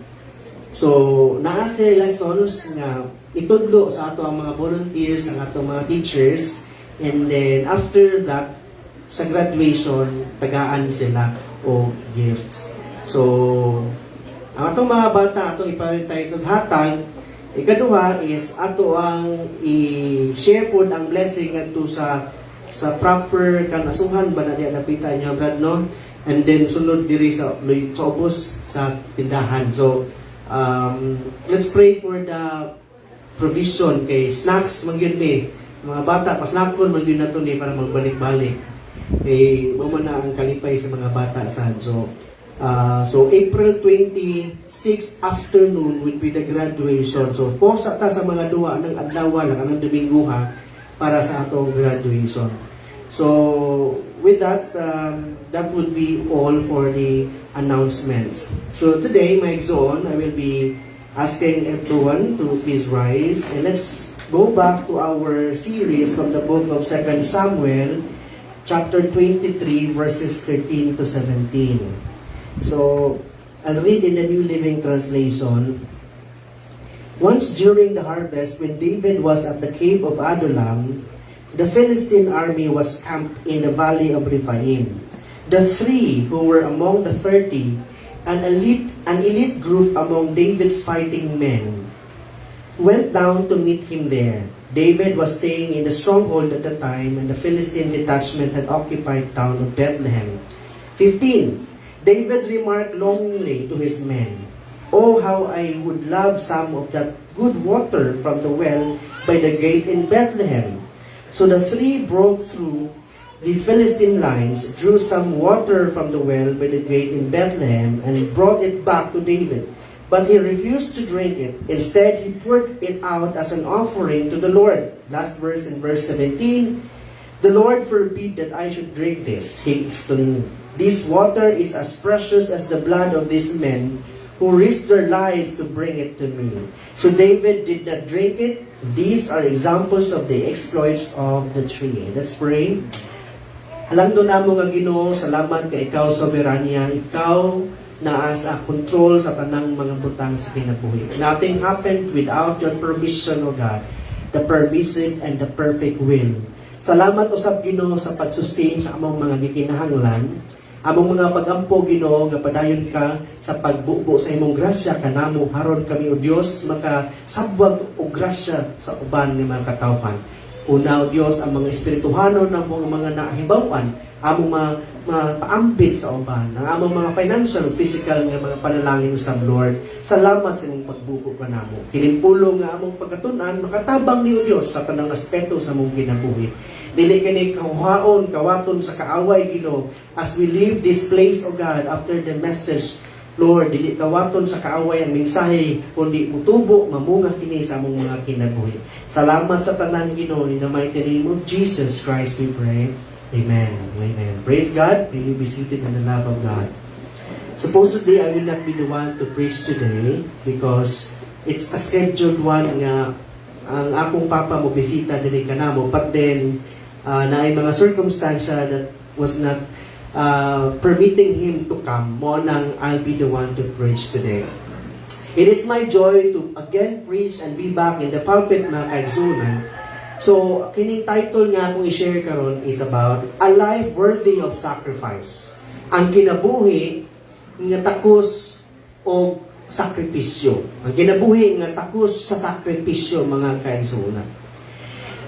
So, naa sila lessons nga itudlo sa ato ang mga volunteers, ang ato mga teachers, and then after that, sa graduation, tagaan sila o gifts. So, ang atong mga bata, atong iprioritize og hatag, Ikaduha is ato ang i-share pod ang blessing ngadto sa proper kanasuhan ba na diya napita niya brad no, and then sunod diri sa ubos sa tindahan. So let's pray for the provision kay snacks man gyud ni mga bata pasnakon man gyud nato ni para magbalik-balik kay mo man na ang kalipay sa mga bata sad. So April 26 afternoon will be the graduation. So posa ta sa mga duwa ng adlaw lang ang Domingo para sa atong graduation. So with that, that would be all for the announcements. So today, my zone, I will be asking everyone to please rise and let's go back to our series from the book of 2 Samuel, chapter 23, verses 13 to 17. So I'll read in the New Living Translation. Once during the harvest, when David was at the cave of Adullam, the Philistine army was camped in the valley of Rephaim. The three who were among the 30, an elite group among David's fighting men, went down to meet him there. David was staying in the stronghold at the time, and the Philistine detachment had occupied town of Bethlehem. 15. David remarked longingly to his men, "Oh, how I would love some of that good water from the well by the gate in Bethlehem." So the three broke through the Philistine lines, drew some water from the well by the gate in Bethlehem, and brought it back to David. But he refused to drink it. Instead, he poured it out as an offering to the Lord. Last verse in verse 17. "The Lord forbid that I should drink this," he exclaimed. "This water is as precious as the blood of these men who risked their lives to bring it to me." So David did not drink it. These are examples of the exploits of the tree. Let's pray. Halando namo nga Ginoo, salamat kay ikaw soberanya, ikaw naa sa control sa tanang mga butang sa kinabuhi. Nothing happened without your permission, O God, the permissive and the perfect will. Salamat usab Ginoo sa pag-sustain sa among mga gikinahanglan. Among mga pagampo Ginoo nga padayon ka sa pagbubo sa imong grasya kanamo haron kami o Dios makasabwag og grasya sa uban nga mga katawhan. Una o Dios ang mga espirituhano ng mga nahibawan among mapaambit sa uban ang among mga financial, physical nga mga panalangin sa Lord. Salamat sa imong pagbubo kanamo. Kinimpulong nga among pagkatun-an makatabang ni o Dios sa tanang aspeto sa among kinabuhi. Dili kini kahuhaon, kawaton sa kaaway Ginoo as we leave this place, O God, after the message. Lord, dili kawaton sa kaaway ang mensahe, kundi mutubo, mamunga kini sa among mga kinabuhi. Salamat sa tanan Ginoo, in the mighty name of Jesus Christ we pray. Amen. Amen. Praise God. May you be seated in the love of God. Supposedly, I will not be the one to preach today because it's a scheduled one nga ang akong papa mo bisita dili kanamo, but then na ay mga circumstances that was not permitting him to come, mo nang I'll be the one to preach today. It is my joy to again preach and be back in the pulpit mga kaigsunan. So, kining title nga akong i-share karon is about a life worthy of sacrifice. Ang kinabuhi nga takos o sakripisyo. Ang kinabuhi nga takos sa sakripisyo mga kaigsunan.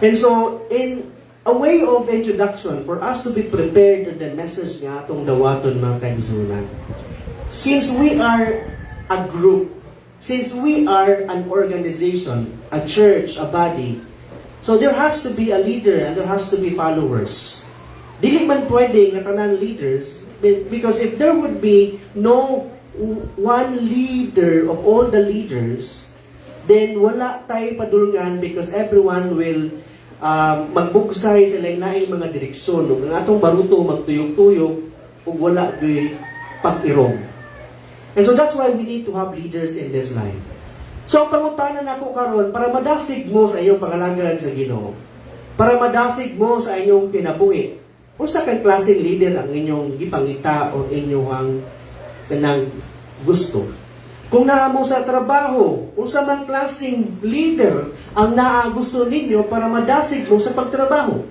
And so, in a way of introduction for us to be prepared to the message nga atong dawaton mga kaigsunan. Since we are a group, since we are an organization, a church, a body, so there has to be a leader and there has to be followers. Dili man pwede nga tanan leaders because if there would be no one leader of all the leaders, then wala tayo padulngan because everyone will magbugsay sa lain-laing mga direksyon. Ug ang atong baruto magtuyog-tuyog ug wala gyud pag-irong. And so that's why we need to have leaders in this life. So, pangutanan ako karon para madasig mo sa iyong pangalagan sa Ginoo. Para madasig mo sa inyong kinabuhi. Unsa kang klaseng leader ang inyong gipangita o inyong kanang gusto? Kung naa mo sa trabaho, unsa man klaseng leader ang naa gusto ninyo para madasig mo sa pagtrabaho?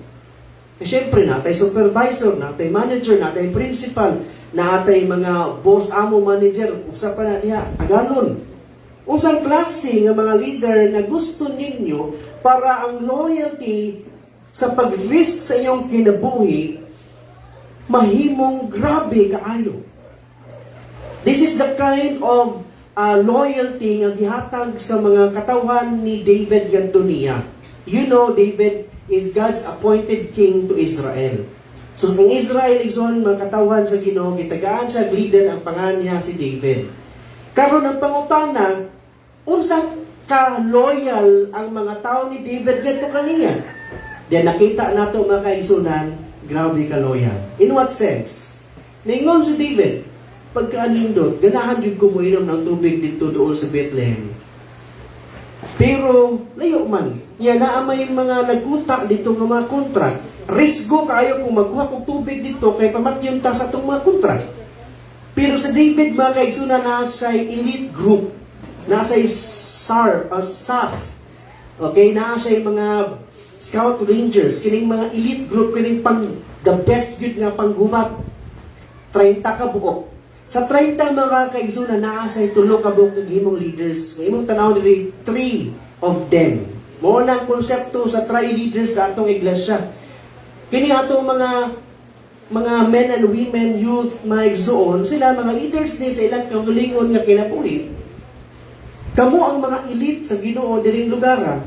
E syempre, natay supervisor, natay manager, natay principal, natay mga boss, amo, manager, usa pa na diha, agalon. Unsang klase nga mga leader na gusto ninyo para ang loyalty sa pag-risk sa iyong kinabuhi mahimong grabe kaayo. This is the kind of loyalty nga gihatag sa mga katawhan ni David Gantonia. You know, David is God's appointed king to Israel. So, ang Israel igsoon mga katawhan sa Ginoo, gitagaan siya leader, ang pangalan niya si David. Karon ang pangutana, unsang ka-loyal ang mga tao ni David ngadto kaniya? Then nakita nato mga kaigsunan, grabe ka-loyal. In what sense? Ningon si David, pagkaanindot, ganahan yung kumuinom ng tubig dito doon sa Bethlehem. Pero, layo man, yan na may mga nagkuta dito ng mga kontrak. Risgo kayo kung magkuha kong tubig dito kay pamatyon ta sa itong mga kontrak. Pero sa David, mga kaigsunan, nasa elite group, nasa SAF, okay, nasa mga Scout Rangers, kining mga elite group, kining pang the best good nga panggumat, 30 ka buok. Sa 30 mga kaigsunan, nasa tulo ka buok ng himong leaders. Ngayong tanaw nila, 3 of them. Mo na ang konsepto sa 3 leaders sa atong iglesia. Kini atong mga men and women, youth, mga igsoon, sila mga leaders ni sa ilang kagalingon nga kinabuhi. Kamo ang mga elite sa Ginoo diring lugar.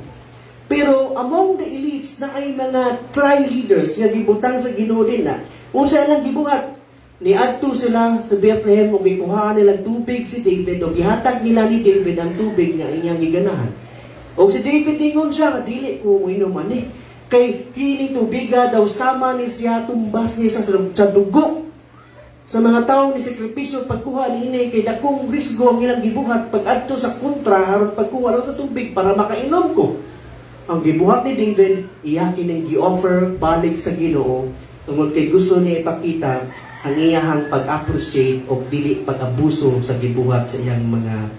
Pero among the elites na ay mga tri-leaders nga gibutang sa Ginoo din na. Unsa ilang gibuhat? Niadto sila sa Bethlehem ug gikuhaan nilang tubig si David o gihatag nila ni David ang tubig nga iyang giganahan. O si David ingon siya, dili ko uminom ani. Kay kini tubiga daw sama ni siya tumbas niya sa dugo. Sa mga tawo ni sakripisyo pagkuha niini kay dakong risgo ang ilang gibuhat pag-adto sa kontra aron pagkuha lang sa tubig para makainom ko. Ang gibuhat ni David iya kining gi-offer balik sa Ginoo tungod kay gusto niya ipakita ang iyahang pag-appreciate o dili pag-abuso sa gibuhat sa iyang mga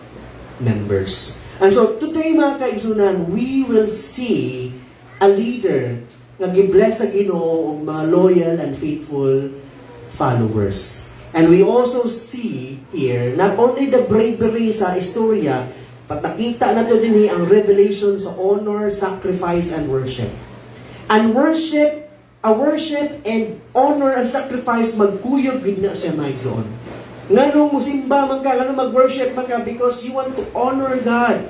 members. And so today mga kaigsunan, we will see a leader nga gibless sa Ginoo og mga loyal and faithful followers. And we also see here not only the bravery sa istorya, but nakita nato din ang revelation sa honor, sacrifice, and worship. And worship and honor and sacrifice magkuyog gid na siya maigsoon. Ngano musimba man ka, ngano mag-worship man ka because you want to honor God.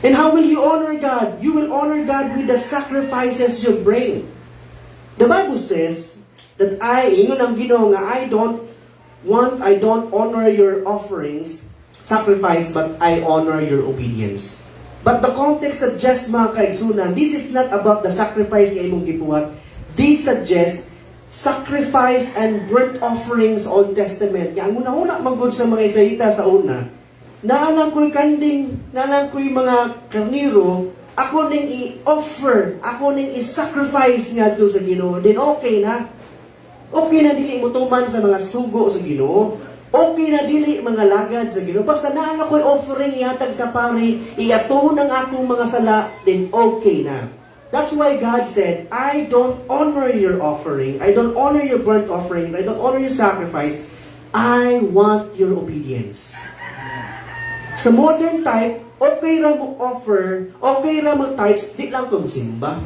And how will you honor God? You will honor God with the sacrifices you bring. The Bible says that ingon ang Ginoo nga I don't honor your offerings, sacrifice, but I honor your obedience. But the context suggests mga kaigsunan, this is not about the sacrifice nga imong gibuhat. This suggests sacrifice and burnt offerings Old Testament. Ang una-una manggod sa mga Israelita sa una, naalang ko'y kanding, naalang ko'y mga karniro, ako ning i-offer, ako ning i-sacrifice nga doon sa Ginoo. Then okay na. Okay na dili mo tuman sa mga sugo sa Ginoo. Okay na dili mga lagad sa Ginoo. Basta naa ako'y offering ihatag sa pari, iato ng akong mga sala, then okay na. That's why God said, I don't honor your offering, I don't honor your burnt offering, I don't honor your sacrifice, I want your obedience. Sa modern type, okay ra mo offer, okay ra mo tithes, di lang ko simba.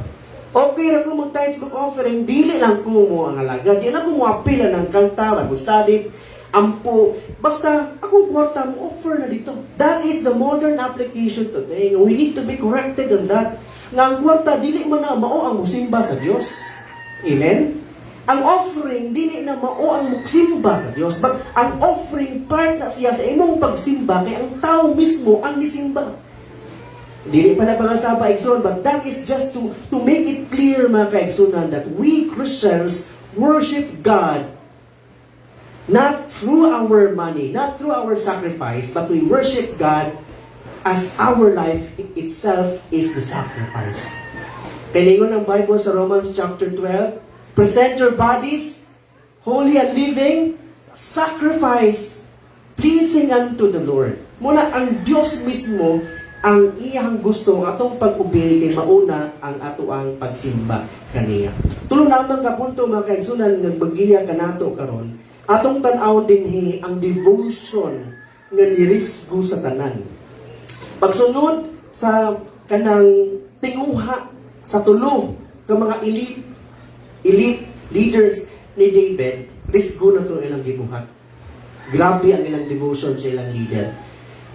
Okay ra ko mo tithes mo offering, dili lang ko mo ang alagad, di lang ko mo apila ng kanta, mag-study, ampo, basta akong kwarta mo offer na dito. That is the modern application today. We need to be corrected on that. Nga ang kwarta, dili man na mao ang musimba sa Dios. Amen? Ang offering, dili na mao ang musimba sa Dios, but ang offering part na siya sa imong pagsimba, kay ang tao mismo ang nisimba. Dili pa na pangasaba, Igsoon, but that is just to make it clear, mga kaigsunan, that we Christians worship God not through our money, not through our sacrifice, but we worship God as our life itself is the sacrifice. Piningon ng Bible sa Romans chapter 12, present your bodies, holy and living, sacrifice, pleasing unto the Lord. Muna ang Diyos mismo, ang iyang gusto, atong pag-ubili kay mauna ang ato ang pagsimba kaniya. Tulo lamang ka punto mga kaigsunan, nagbagiya ka nato karon. Atong tan-aw dinhi ang devotion nga nirisgo sa tanan. Pagsunod sa kanang tinguha sa tulo ka mga elite leaders ni David, risgo na to ilang gibuhat. Grabe ang ilang devotion sa ilang leader.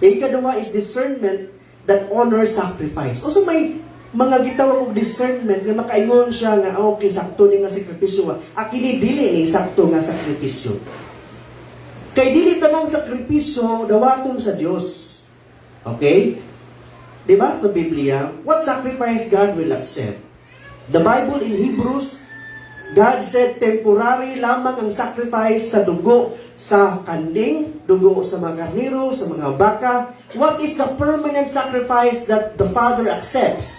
Ikadua is discernment that honors sacrifice. O so may mga gitawag og discernment nga makaingon siya nga okay sakto ni nga sakripisyo, akili dili ni sakto nga sakripisyo. Kay dili tanang sakripisyo dawaton sa Dios. Okay? Di ba sa Biblia, what sacrifice God will accept? The Bible in Hebrews, God said temporary lamang ang sacrifice sa dugo sa kanding, dugo sa mga karnero, sa mga baka. What is the permanent sacrifice that the Father accepts?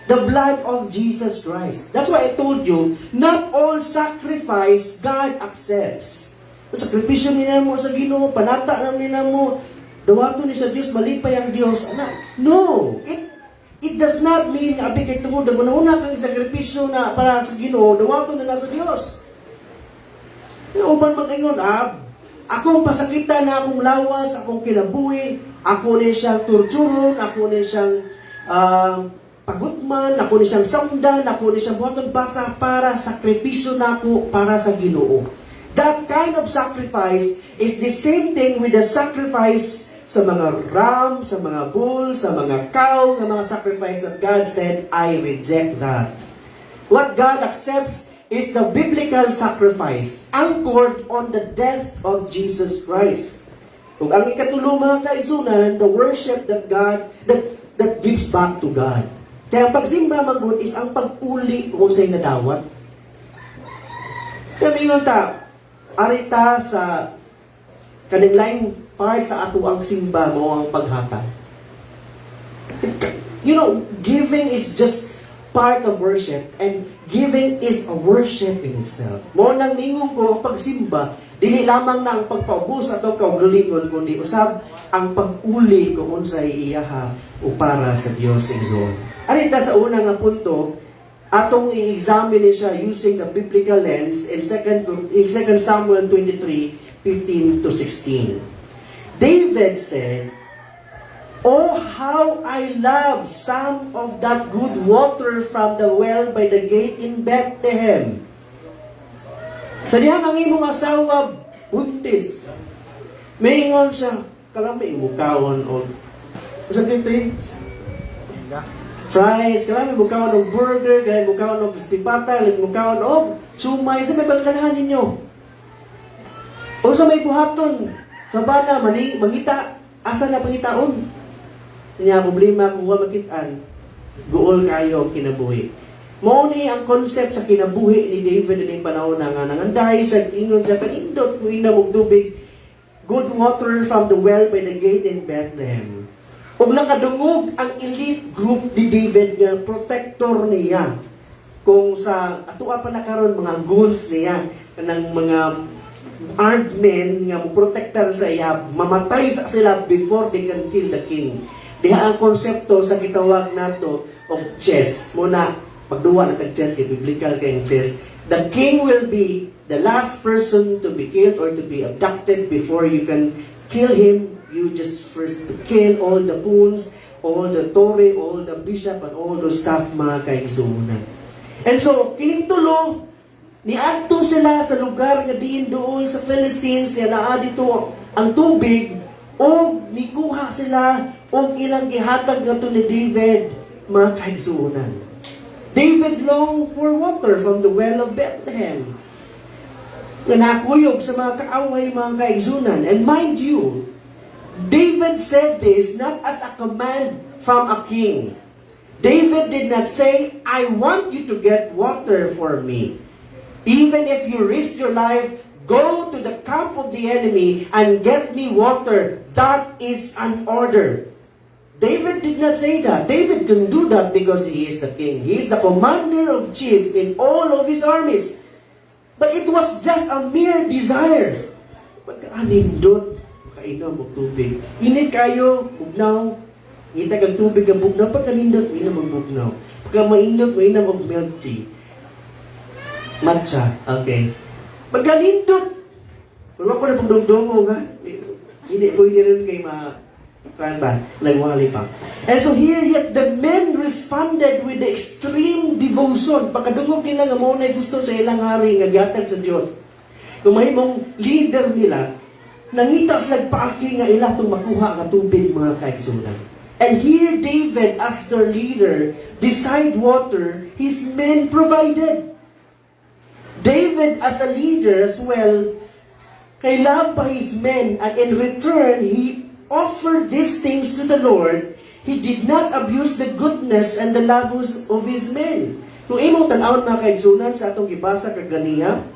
The blood of Jesus Christ. That's why I told you, not all sacrifice God accepts. Sakripisyo nila mo sa Ginoo, panata na nila mo, dawato ni sa Diyos, malipay ang Diyos. No! It does not mean nga abi kay tungod una kang sakripisyo na para sa Ginoo, dawato na sa Dios. Uban mag-ingon, akong pasakitan na akong lawas, akong kinabuhi, ako ni siyang torturon, ako ni siyang pagutman, ako ni siyang samdan, ako ni siyang buhaton basa para sakripisyo na ako para sa Ginoo. That kind of sacrifice is the same thing with the sacrifice sa mga ram, sa mga bull, sa mga cow, ng mga sacrifice that God said, I reject that. What God accepts is the biblical sacrifice anchored on the death of Jesus Christ. Kung ang ikatulo mga kaigsunan, the worship that God, that gives back to God. Kaya ang pagsimba magud is ang pag-uli kung sa'y nadawat. Kaya mingon ta, arita sa kaning laing part sa ato ang simba mo ang paghatag. You know, giving is just part of worship and giving is a worship in itself. Mo nang ningon ko ang pagsimba, dili lamang na ang pagpaubos ato kaugalingon kundi usab ang pag-uli kung unsay iyaha o para sa Dios igsoon. Arita sa una nga punto, atong i-examine siya using the biblical lens in 2 Samuel 23:15 to 16. David said, "Oh, how I love some of that good water from the well by the gate in Bethlehem." Sa dihang ang imong asawa, buntis. May ingon siya, kalang may mukawon o sa dito fries, kalang may mukawon o burger, kalang may mukawon o pistipata, kalang may mukawon o sumay, sa may balganahan ninyo. O sa may buhaton, sa bana, mangita, asa na pangitaon? Kanya problema kung wala makitaan, guol kayo ang kinabuhi. Mao ni ang concept sa kinabuhi ni David in panahon na nga nanganday sa ingon sa kanindot kung inamog tubig, good water from the well by the gate in Bethlehem. Ug nakadungog ang elite group ni David nga protector niya. Kung sa atoa pa na karon mga goons niya, kanang mga armed men nga mo-protectar sa iya, mamatay sa sila before they can kill the king. Diha ang konsepto sa gitawag nato of chess. Muna, pagduwa na tag-chess, kay biblical kayong chess. The king will be the last person to be killed or to be abducted before you can kill him. You just first kill all the pawns, all the tore, all the bishop, and all the staff mga kaigsuunan. And so, kining tulo, niadto sila sa lugar nga diin doon sa Philistines, ya naa dito ang tubig, o nikuha sila o ilang gihatag nga to ni David, mga kaigsuunan. David longed for water from the well of Bethlehem. Nga nakuyog sa mga kaaway, mga kaigsuunan. And mind you, David said this not as a command from a king. David did not say, I want you to get water for me. Even if you risk your life, go to the camp of the enemy and get me water. That is an order. David did not say that. David can do that because he is the king. He is the commander of chief in all of his armies. But it was just a mere desire. Pagka-anindot, kainom og tubig. Init kayo, bugnaw. Ngita kang tubig ang bugnaw. Pagka-anindot, mainom ang bugnaw. Pagka-mainot, mainom og milk tea. Matcha, okay. Pagka-anindot, kung ako na pagdugdungo nga, Hindi pwede rin kay kan ba? Nagwali pa. And so here yet the men responded with the extreme devotion. Pagkadungog nila nga mo na gusto sa ilang hari nga gihatag sa Dios. Kung mahimong leader nila, nangita sa nagpaaki nga ila itong makuha nga tubig mga kaigsunan. And here David as their leader, beside water, his men provided. David as a leader as well, kailangan pa his men, and in return, he offered these things to the Lord. He did not abuse the goodness and the love of his men. Kung imong tanawon mga kaigsunan sa atong gibasa kaganiya,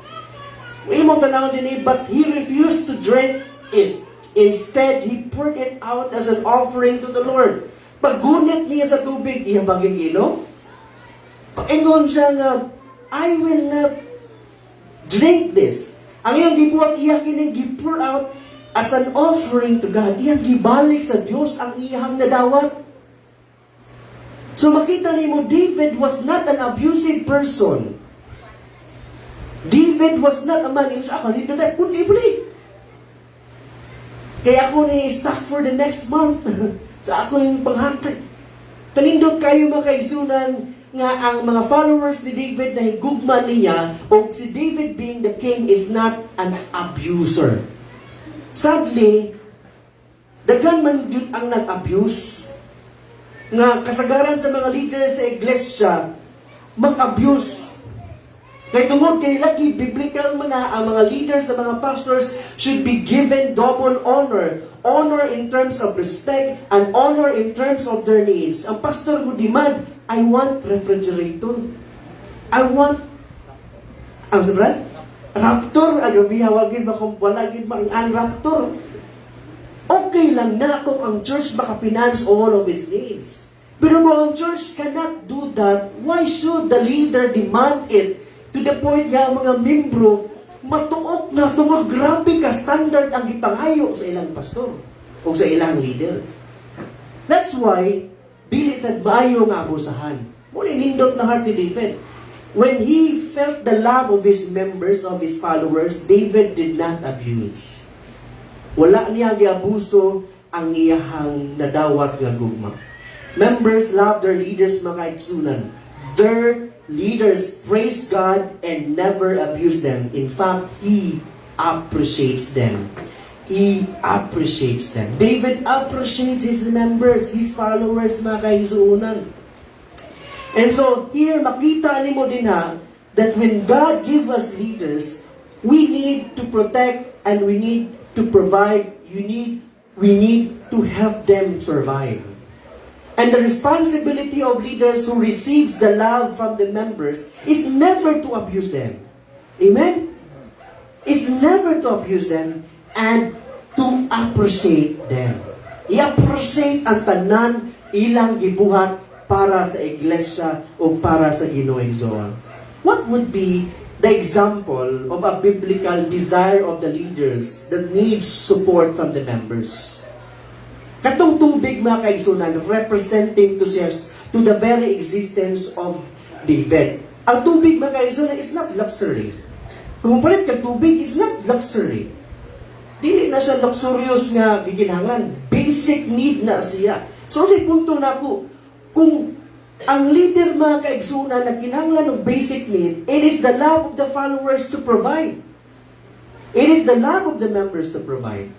kung imong tanawon din but he refused to drink it. Instead, he poured it out as an offering to the Lord. Paggunit niya sa tubig, iya baging inom. Pag-ingon siya nga, I will not drink this. Ang iyang gibuhat, iya kining gi-pour out as an offering to God. Iyang gibalik sa Diyos ang iyang nadawat. So makita nimo, David was not an abusive person. David was not a man, yung sa akin, hindi na, kundi. Kaya ako ni stock for the next month. Sa ako yung panghatag. Kanindot kayo mga kaigsunan nga ang mga followers ni David na higugma niya o si David being the king is not an abuser. Sadly, daghan man yun ang nag-abuse. Nga kasagaran sa mga leader sa iglesia, mag-abuse. Kaya tungod kay lagi, biblical mga ang mga leaders sa mga pastors should be given double honor. Honor in terms of respect and honor in terms of their needs. Ang pastor mo demand, I want refrigerator. I want, ang sabihan? Raptor. Ang bihawagin ba kung walagin ba ang raptor? Okay lang na kung ang church makafinance all of his needs. Pero kung ang church cannot do that, why should the leader demand it? To the point nga ang mga membro matuok na tungod grabe ka standard ang ipangayo sa ilang pastor o sa ilang leader. That's why dili sad maayo nga abusahan. Muna nindot na heart ni David. When he felt the love of his members, of his followers, David did not abuse. Wala niya giabuso ang iyahang nadawat nga gugma. Members love their leaders mga igsunan. Their leaders praise God and never abuse them. In fact, he appreciates them. He appreciates them. David appreciates his members, his followers, mga kaigsuunan. And so, here, makita ni mo din ha, that when God give us leaders, we need to protect and we need to provide, we need to help them survive. And the responsibility of leaders who receives the love from the members is never to abuse them. Amen? It's never to abuse them and to appreciate them. I-appreciate ang tanan ilang gibuhat para sa iglesia o para sa Ginoong Zoa. What would be the example of a biblical desire of the leaders that needs support from the members? Katong tubig mga kaigsunan representing to the very existence of David. Ang tubig mga kaigsunan is not luxury. Kung palit ka tubig, it's not luxury. Dili na siya luxurious nga giginhangan. Basic need na siya. So sa punto na ako, kung ang leader mga kaigsunan na kinahanglan ng basic need, it is the love of the followers to provide. It is the love of the members to provide.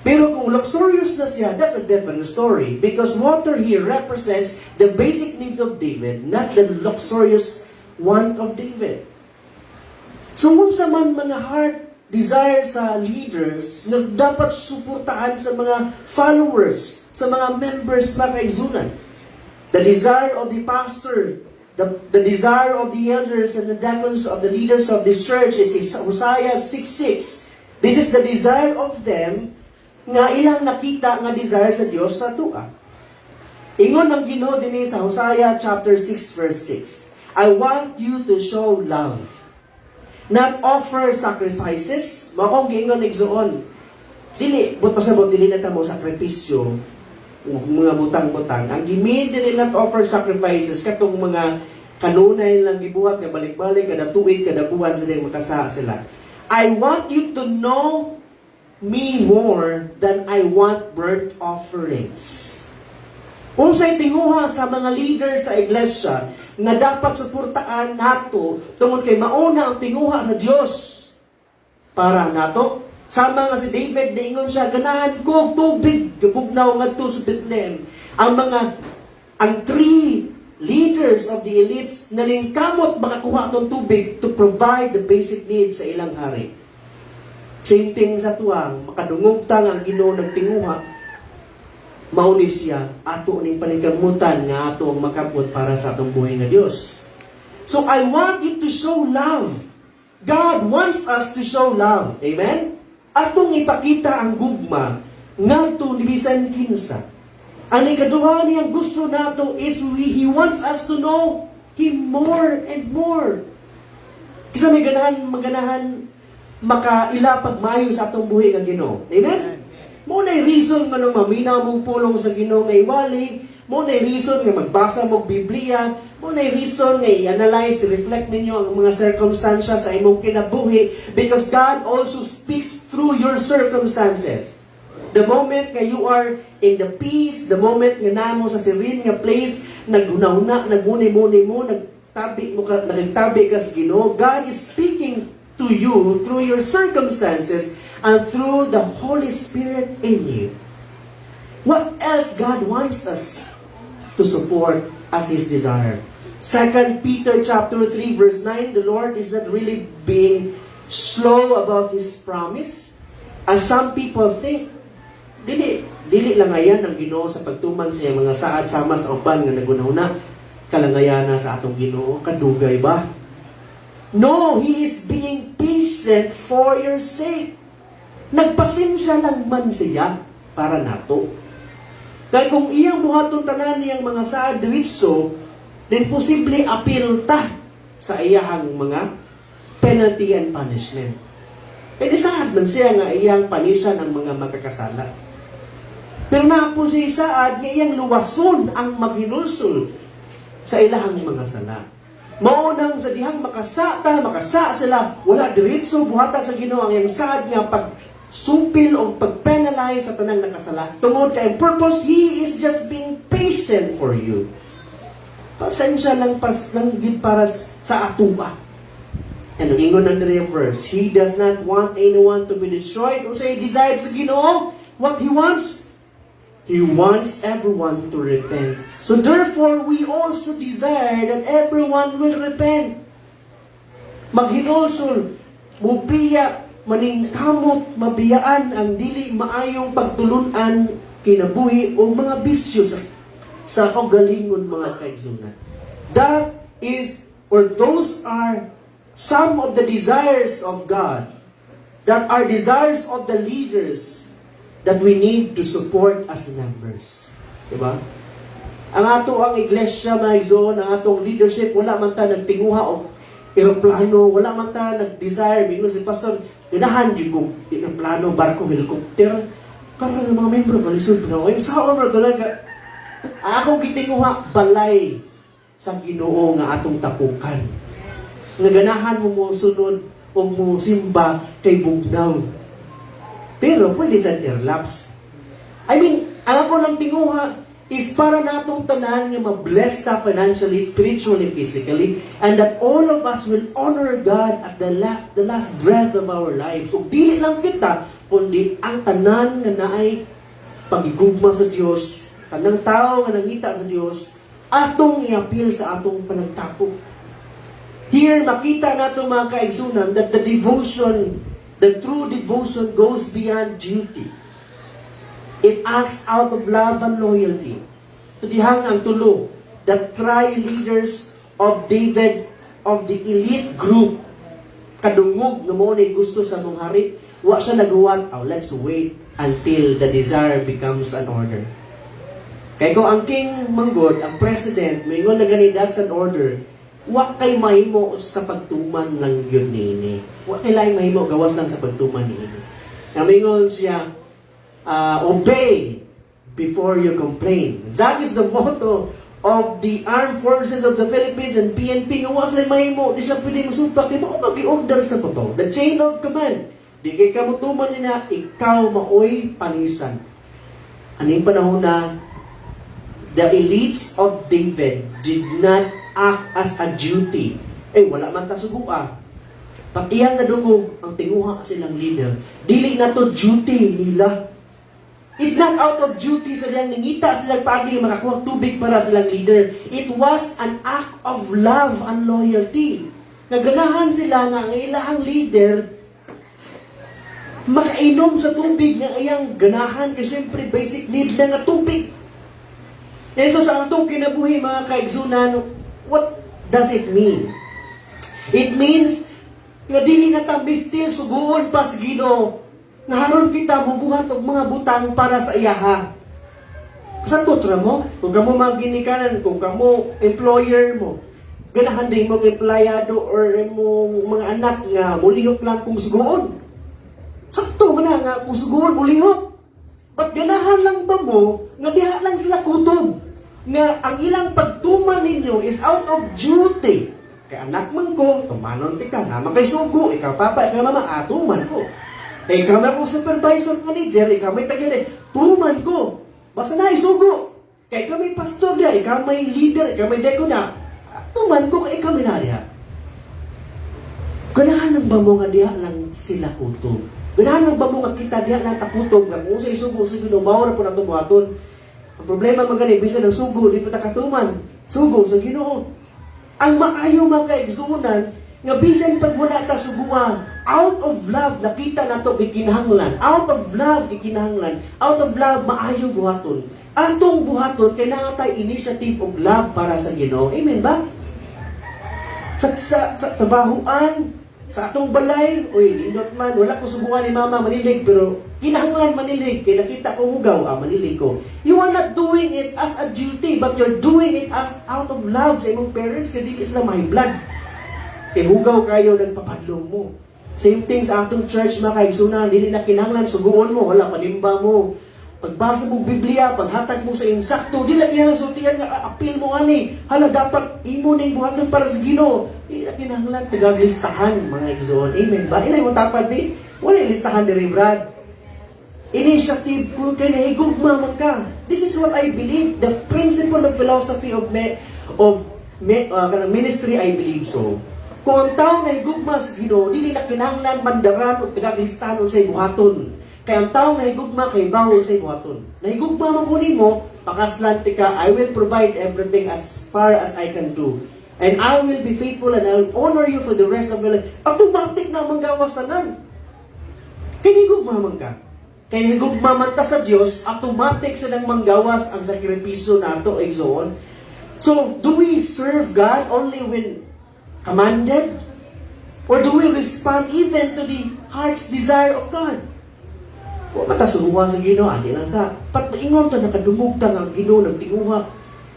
Pero kung luxurious na siya, that's a different story. Because water here represents the basic need of David, not the luxurious want of David. So unsa man mga heart desire sa leaders na dapat suportahan sa mga followers, sa mga members, mga kaigsunan. The desire of the pastor, the desire of the elders and the deacons of the leaders of this church is Hosea 6:6. This is the desire of them nga ilang nakita nga desire sa Dios sa tua. Ingon ang Ginoo dinhi sa Hosea chapter 6 verse 6. I want you to show love, not offer sacrifices. Maong giingon igsuon. Dili but pasabot dili na ta mo sakripisyo mga butang-butang. Ang gimin dili not offer sacrifices katong mga kanunay lang gibuhat nga balik-balik kada tuig kada buwan sila makasa sila. I want you to know me more than I want burnt offerings. Unsay tinguha sa mga leader sa iglesia nga dapat suportaan nato tungod kay mauna ang tinguha sa Dios para nato. Sama nga si David, diingon siya, ganahan ko tubig, gabugnaw ngadto sa Bethlehem. Ang three leaders of the elites nalingkamot makakuha tong tubig to provide the basic needs sa ilang hari. Same thing sa tuwang, makadungugtang ang Ginoo nagtinguha, mauni siya, ato ning paningkamutan nga ato ang makabot para sa atong buhay nga Dios. So I want you to show love. God wants us to show love. Amen? Atong ipakita ang gugma ngadto ni bisan kinsa. Ang ikaduha niyang gusto nato is He wants us to know Him more and more. Kasi may maganahan makailapag mayo sa atong buhay nga Ginoo. Amen? Mo na reason nga nung maminaw mong pulong sa Ginoo nga iwali, mo na reason nga magbasa mong Biblia, mo na reason nga i-analyze, reflect ninyo ang mga circumstances sa imong kinabuhi because God also speaks through your circumstances. The moment nga you are in the peace, the moment nga namo sa serene nga place, naghunahuna, nagmuni-muni mo, nagtabi ka sa Ginoo, God is speaking to you through your circumstances and through the Holy Spirit in you. What else God wants us to support as His desire? 2 Peter chapter 3 verse 9, the Lord is not really being slow about His promise. As some people think, dili lang ayan ang Ginoo sa pagtuman sa mga saad sama sa uban nga nagunahuna kalangayana sa atong Ginoo, kadugay ba? No, He is being patient for your sake. Nagpasensya lang man siya para nato. Kaya kung iyang buhaton tanan niyang mga saad diritso, then posible apil ta sa iyahang mga penalty and punishment. Pwede saad man siya nga iyang panisan ang mga magkakasala. Pero napo siya saad nga iyang luwason ang maghinulsol sa ilahang mga sala. Maunang sa dihang makasa sila, wala diritso buhata sa Ginoo ang iyang saad nga pagsupil o pagpenalize sa tanang nakasala. Tungod kay purpose, He is just being patient for you. Pasensya lang para sa atuba. And ang ingon ng verse, He does not want anyone to be destroyed. O say, desire sa Ginoo, what He wants everyone to repent. So therefore, we also desire that everyone will repent. Maghinulsol, mubiya, maningkamot, mabiyaan ang dili maayong pagtulunan kinabuhi o mga bisyo sa kaugalingon mga kaigsunan. That is, or those are some of the desires of God that are desires of the leaders that we need to support as members. Diba? Ang ato ang iglesia, mga igsoon, ang atong leadership, wala man ta nagtinguha o aeroplano, wala man ta nag-desire. Mingon si Pastor, ganahan di ko aeroplano, barko, helicopter. Karang mga membro, balisod na ako. Saan na talaga? Akong gitinguha, balay sa Ginoo nga atong tapukan. Nga ganahan mo sunod o mo simba kay bugnaw. Pero pwede sa interlapse. I mean, ang ako lang tinguha is para natong tanan nga ma-bless ta financially, spiritually, physically, and that all of us will honor God at the last breath of our lives. So, dili lang kita, kundi ang tanan nga naay pagigugma sa Dios, tanang tao nga nangita sa Dios, atong iapil sa atong panagtapo. Here, makita nato mga kaigsunan that the true devotion goes beyond duty. It acts out of love and loyalty. So dihang ang tulo, the tri-leaders of David, of the elite group, kadungog na mo na gusto sa mong hari, wa siya nagawa, let's wait until the desire becomes an order. Kaya kung ang king manggod, ang president, may ingon na gani, that's an order, wa kay mahimo sa pagtuman ng yun nini. Wa kay laing mahimo gawas lang sa pagtuman nini. Namingon siya, obey before you complain. That is the motto of the Armed Forces of the Philippines and PNP. Nga was lang mahimo, di sila pwede masupak. Di ba kung mag-i-order sa babaw? The chain of command. Di kay kamutuman nila, ikaw maoy panisan. Aning panahon na the elites of David did not act as a duty. Wala man ta sugua. Patiyang na dugong ang tinguha silang leader. Dili na to duty nila. It's not out of duty sa silang nangita silang pagi makakuha tubig para silang leader. It was an act of love and loyalty. Naganahan sila nga ang ilang leader makainom sa tubig nga iyang ganahan kasi siyempre basic need na nga tubig. And so sa atong kinabuhi mga kaigsunan, what does it mean? It means nga dili na ta bistil suguon pa sa Ginoo. Naharon kita mubuhat og mga butang para sa iyaha. Sa tutra mo, kung kamo maginikanan, kung kamo employer mo, ganahan din mo empleyado or mo mga anak nga mulihok lang kung suguon. Sakto man na nga kung suguon mulihok. Ba't ganahan lang ba mo nga diha lang sila kutob? Nga ang ilang pagtuman ninyo is out of duty. Kay anak man ko, tumanon ka, naman kay sugo, ikaw papa, ikaw mama, tuman ko. Ikaw na ko supervisor manager, ikaw may tagyan tuman ko. Basta na isugo. Kay ikaw may pastor dia, ikaw may leader, ikaw may deko na. Tuman ko, kay ikaw may nariya. Ganahan lang ba mo nga diha lang sila kutob? Ganahan lang ba mo nga kita diha lang takutob, nga kung sa isugo, sige, lumaw na po na buhaton. Ang problema magani, bisa ng sugo, di pa takatuman. Sugo sa Ginoo. Ang maayo mga kaigsunan, nga bisan pag wala ta suguan, out of love, nakita na to gikinahanglan. Out of love, gikinahanglan. Out of love, maayo buhaton. Atong buhaton, kay nakatay initiative of love para sa Ginoo. Amen ba? Sa trabahuan, sa atong balay, lindot man, wala ko subukan ni mama manilig, pero kinahanglan manilig, kaya nakita ko hugaw, manilig ko. You are not doing it as a duty, but you're doing it as out of love sa imong parents, kaya di sila may blood. Kaya hugaw kayo, nagpapadlong mo. Same thing sa atong church, mga kaigsunan, hindi na kinahanglan, suguon mo, wala, panimba mo. Pagbasa mong Biblia, paghatag mo sa insakto, di na kinahanglan sultihan nga, appeal mo ani, hala, dapat imo ning buhaton para sa Ginoo. Di na kinahanglan, tagaglistahan, mga igsoon. Amen ba? Inay mo tapad di, wala listahan ni Brad. Initiative ko, kaya nahigugma man ka. This is what I believe, the principle of philosophy of ministry, I believe so. Kung ang tao nahigugma sa Ginoo, dili na kinahanglan mandaran o tagaglistahan sa buhaton. Kaya ang tao nahigugma kay bawal sa buhaton. Nahigugma man kunin mo, pakaslan ka, I will provide everything as far as I can do. And I will be faithful and I will honor you for the rest of your life. Automatic na manggawas tanan. Kaya nahigugma man ka. Kaya nahigugma man ta sa Dios, automatic sa nang manggawas ang sakripisyo nato, igsoon. So, do we serve God only when commanded? Or do we respond even to the heart's desire of God? Kung matasuhuan sa Ginoo, adi lang sa pataingon to nakadumugtang ang Ginoo nagtinguha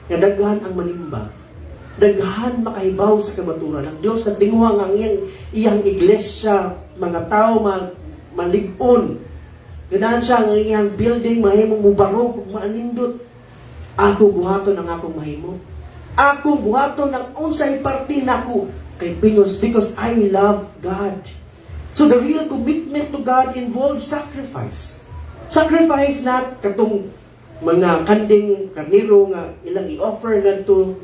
nga daghan ang manimba. Daghan makahibaw sa kamaturan ng Dios nagtinguha nga ang iyang iglesia, mga tao malig-on. Ganahan siya ang iyang building mahimong mubarog ug maanindot. Ako buhaton ang akong mahimo. Ako buhaton ang unsay parte nako kay because I love God. So the real commitment to God involves sacrifice. Sacrifice not katong mga kanding karniro nga ilang i-offer ngadto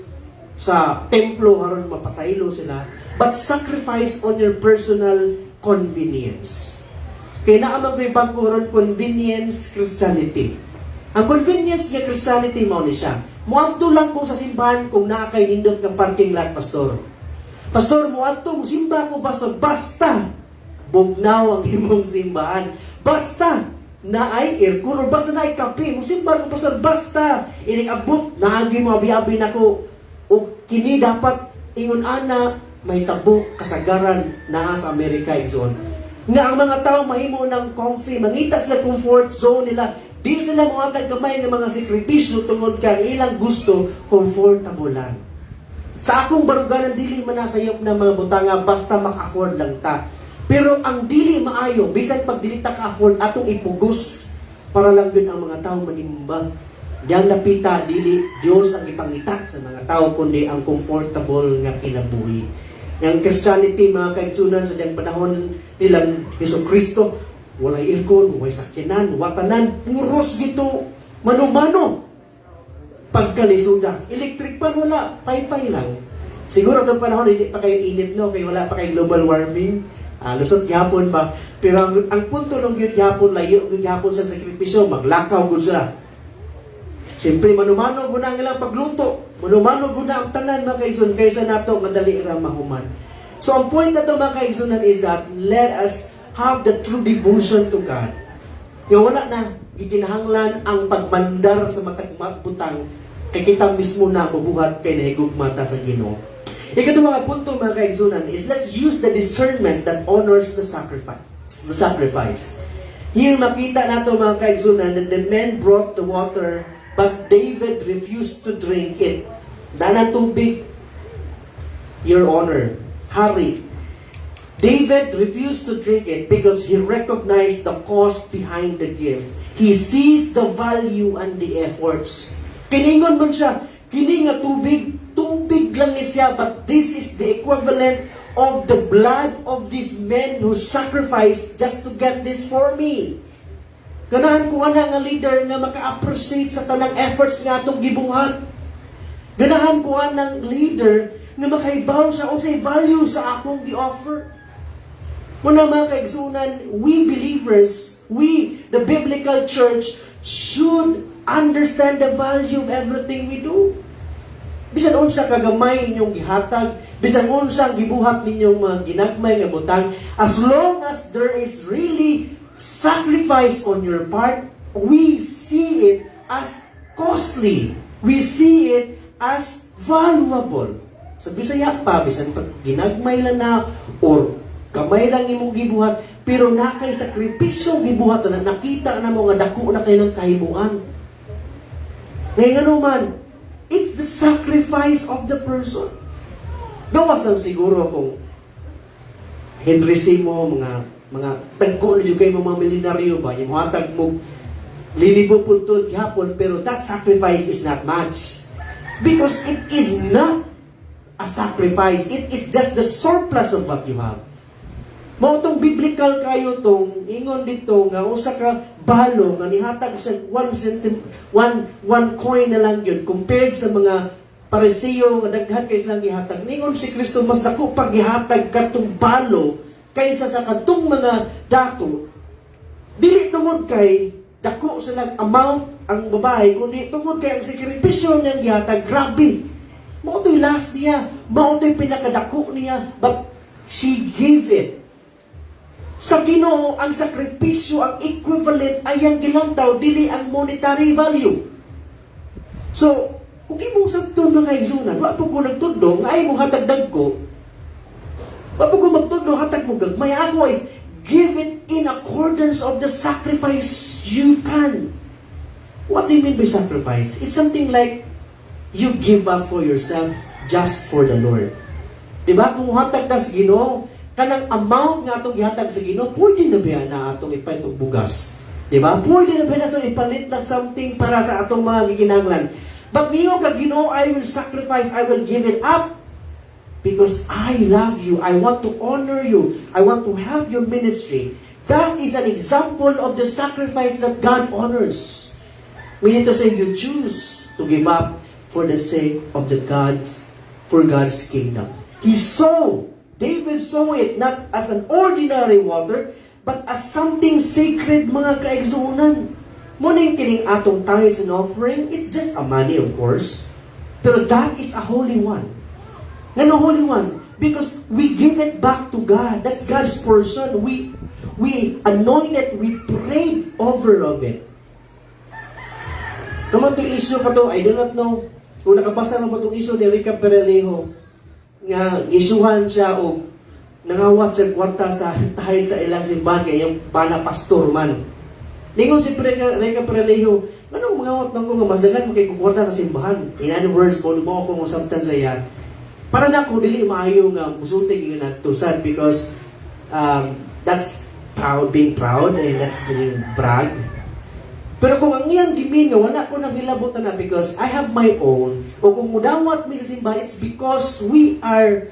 sa templo aron mapasaylo sila, but sacrifice on your personal convenience. Kaya naamang may pagkuron convenience Christianity. Ang convenience niya Christianity mao ni siya. Muadto lang ko sa simbahan kung naa kay nindot ng parking lot, pastor. Pastor, muadto mo simba ko, pastor, basta bugnaw ang imong simbahan. Basta na ay aircon or basta na ay kape. Musimba ko, pastor, basta ining abot na agi mo abi-abi nako o kini dapat ingon ana may tabo kasagaran na sa Amerika igsoon. Nga ang mga tao mahimo ng comfy, mangita sila comfort zone nila. Di sila muhatag gamay ng mga sakripisyo tungod kang ilang gusto, comfortable lang. Sa akong baruganan dili man nasayop na mga butanga basta mak-afford lang ta. Pero ang dili maayo, bisan pag dili ta ka-afford atong ipugos para lang yun ang mga tao manimba. Diyan napita dili Dios ang ipangita sa mga tao kundi ang comfortable nga kinabuhi. Yang Christianity, mga kaigsunan, sa diyang panahon nilang Yesu Kristo, walay aircon, walay sakyanan, watanan, puros gito, mano-mano. Pagkalisuda, electric pan wala, pay-pay lang. Siguro itong panahon, hindi pa kayo init, no? Kaya wala pa kayo global warming. Lusot gihapon ba? Pero ang punto ng yun gihapon, layo yung gihapon sa sakripisyo, maglakaw gud sila. Siyempre, manumano guna ang ilang pagluto. Manumano guna ang tanan, mga kaigsun, kaysa nato madali ra mahuman. So, ang point na ito, mga kaigsunan, is that let us have the true devotion to God. Yung wala na, gikinahanglan ang pagmandar sa matagmatbutang kay kita mismo na mabuhat kay nahigugmata sa Ginoo. Ikaduhang punto, mga kaigsunan, is let's use the discernment that honors the sacrifice. The sacrifice. Here makita nato, mga kaigsunan, that the men brought the water, but David refused to drink it. Dana tubig, Your Honor, hari. David refused to drink it because he recognized the cost behind the gift. He sees the value and the efforts. Kiningon man siya, kini nga tubig lang ni siya, but this is the equivalent of the blood of these men who sacrificed just to get this for me. Ganahan ko ana nga leader nga maka-appreciate sa tanang efforts nga atong gibuhat. Ganahan ko anang leader nga makahibaw sa unsay value sa akong gi-offer. Muna mga kaigsunan, we believers, we, the biblical church, should understand the value of everything we do. Bisan unsa kagamay inyong gihatag, bisan unsa ang gibuhat ninyong mga ginagmay nga butang, as long as there is really sacrifice on your part, we see it as costly. We see it as valuable. Sa Bisaya pa, bisan pag ginagmay lang na, or kamay lang imong gibuhat, pero na kay sakripisyo gibuhat na nakita na mo nga dako na kay ng kahimuan. Ngayon ano man, it's the sacrifice of the person. Gawas lang siguro kung Henry Simo, mga tagko na kayo mga milenaryo ba, yung hatag mo lilibo puntod gihapon, pero that sacrifice is not much. Because it is not a sacrifice. It is just the surplus of what you have. Mao tong biblical kayo tong ingon dito nga usa ka balo nga nihatag sa 1 coin na lang yun compared sa mga Pariseo nga daghan kay silang gihatag. Ningon si Kristo mas dako pag gihatag katong balo kaysa sa katong mga dato. Dili tungod kay dako silang amount ang babae, kundi tungod kay ang sakripisyo niya gihatag grabe. Mao to'y last niya, mao to'y pinakadako niya, but she gave it. Sa Ginoo, ang sakripisyo, ang equivalent ay ang gilantaw, dili ang monetary value. So, kung imong sabton na kaigsunan, wa po ko nagtudong, ay mo hatagdag ko, wa po ko magtudong, hatag mo gagmay. Ako is, give it in accordance of the sacrifice you can. What do you mean by sacrifice? It's something like, you give up for yourself just for the Lord. Diba? Kung hatag na sa Ginoo, kanang amount nga itong ihatag sa Ginoo, pwede na ba na itong ipalit og bugas? Diba? Pwede na ba na itong ipalit ng something para sa atong mga giginanglan? But niyo ka Ginoo, I will sacrifice, I will give it up because I love you. I want to honor you. I want to help your ministry. That is an example of the sacrifice that God honors. We need to say you choose to give up for the sake of for God's kingdom. David saw it not as an ordinary water, but as something sacred, mga kaigsuunan. Muning kining atong tithes and offering, it's just a money, of course. Pero that is a holy one. Ngano holy one? Because we give it back to God. That's God's portion. We anoint it, we prayed over of it. Naman itong issue ka to, I do not know kung nakabasa na ba itong issue ni Rica Perelejo nga gisuhan siya o nangawat siya kwarta sa tahid sa ilang simbahan kaya yung pastor man. Ningon si Rica Perelejo, anong mangawat ng ko nga masdagan mo kay kwarta sa simbahan? In other words, kung mo ako masabtan sa iya, para na ako dili maayo nga musultig yung nagtusad because that's being proud and that's being brag. Pero kung ang iyang gimin nga, wala ko nabilabot na because I have my own, o kung mudawat mi sa simbahan, it's because we are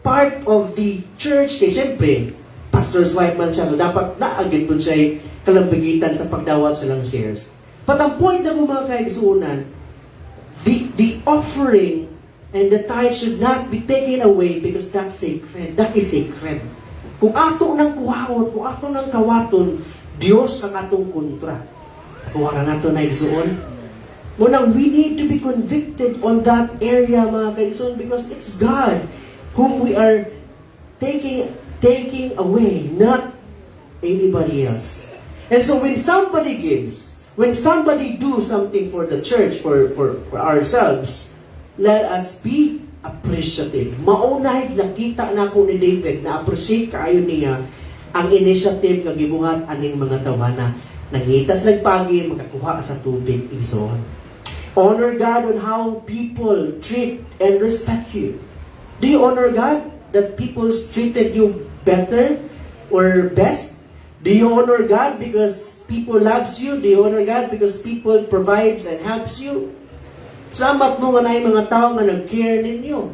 part of the church, kay siyempre, pastor's wife man siya, so dapat naagit po siya kalambigitan sa pagdawat silang shares. But ang point na mga kaigsuunan, the offering and the tithe should not be taken away because that's sacred. That is sacred. Kung ato ng kuhaon, kung ato ng kawaton, Diyos ang atong kontra. Kung ang ato na igsuon, munang we need to be convicted on that area, mga kaigsuon, because it's God whom we are taking away, not anybody else. And so when somebody gives, when somebody do something for the church, for ourselves, let us be appreciative. Maunay nakita na ko ni David na appreciate kaayo niya ang initiative nga gibuhat aning mga tawana. Nangitas nagpagi makakuha sa tubig igsoon. Honor God on how people treat and respect you. Do you honor God that people treated you better or best? Do you honor God because people loves you? Do you honor God because people provides and helps you? Salamat mo nga na mga tao nga nag-care ninyo.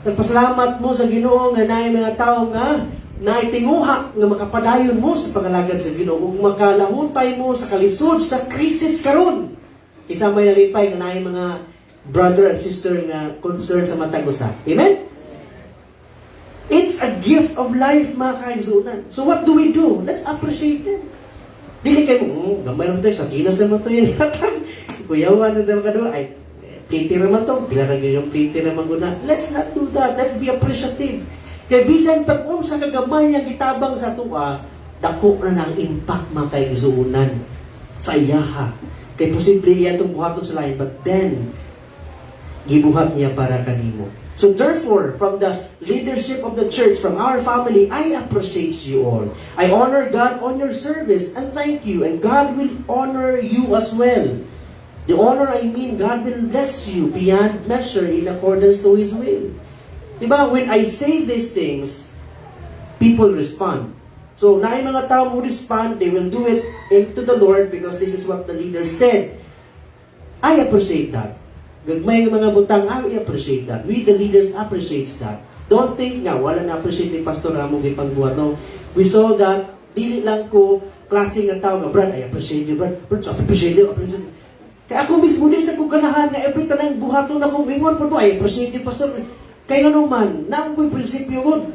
Nagpasalamat mo sa Ginoo nga na mga tao nga naitinguha nga makapadayon mo sa pangalagad sa Ginoo ug makalahutay mo sa kalisod sa krisis karon. Isa may nalipay nga na mga brother and sister nga concerned sa matag usa. Amen? It's a gift of life, mga kaigsuunan. So what do we do? Let's appreciate it. Dili kayo, gamay naman tayo, sa kinas naman ito yung hatang. Kuyawan na naman ka doon, ay, pliti naman ito, pinaragay yung pliti naman ko na. Let's not do that. Let's be appreciative. Kaya bisan pag sa kagamay ang itabang sa tuwa, dako na ng impact, mga kaigsuunan sa iyaha. Kaya posible iya itong buhaton sa lain, but then, gibuhat niya para kanimo. So therefore, from the leadership of the church, from our family, I appreciate you all. I honor God on your service and thank you. And God will honor you as well. The honor, I mean, God will bless you beyond measure in accordance to His will. Diba? When I say these things, people respond. So, na yung mga tao mo respond, they will do it into the Lord because this is what the leader said. I appreciate that. Gagmay yung mga butang, I appreciate that. We, the leaders, appreciates that. Don't think na, wala na appreciate ni Pastor Ramon kay pangbuhat. No, we saw that, dili lang ko, klase nga tao nga, Brad, I appreciate you, Brad, I appreciate you, Kaya ako mismo din sa kuganahan na every tanang buhaton na kong ingon po, I appreciate you, Pastor. Kaya ano man, naang ko'y prinsipyo ko.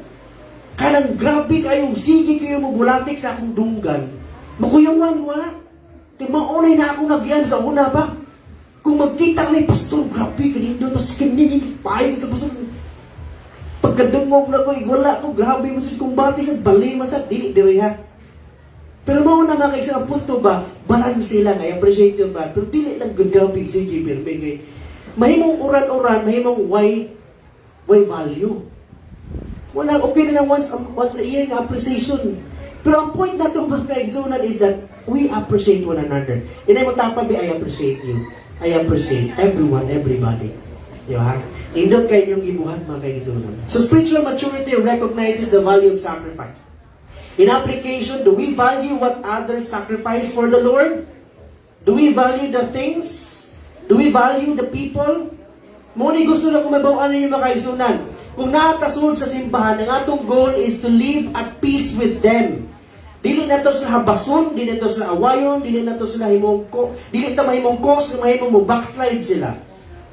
Kaya nang grabe kayong, sige kayo mo bulatik sa akong dunggan. Makuyawan, wala. Kaya maunay na ako nagyan sa una pa. Kung magkita may pastor, grabe, kanino, tapos kanino, pahay ka, pastor. Pagkadungog na ko, wala ko, grabe, masas kong bati sa bali, masas, dili, ha. Pero mauna nga kayo sa punto ba, balang sila, I appreciate you ba, pero dili lang grabe, sige, pero may mahimong uran-uran, mahimong why value. Wala, okay na lang once a year ng appreciation. Pero ang point na ito, mga kaigsunan, is that we appreciate one another. Inay mo tapabi, I appreciate you. I appreciate everyone, everybody. Diba? Indot kayo yung ibuhat, mga kaigsunan. So spiritual maturity recognizes the value of sacrifice. In application, do we value what others sacrifice for the Lord? Do we value the things? Do we value the people? Muni gusto na kumabawaan ninyo mga kaigsunan. Kung nakasunod sa simbahan, ang atong goal is to live at peace with them. Dili na to sila habason, dili na to sila awayon, dili na to sila dili na mahimong cause, mahimong mo backslide sila.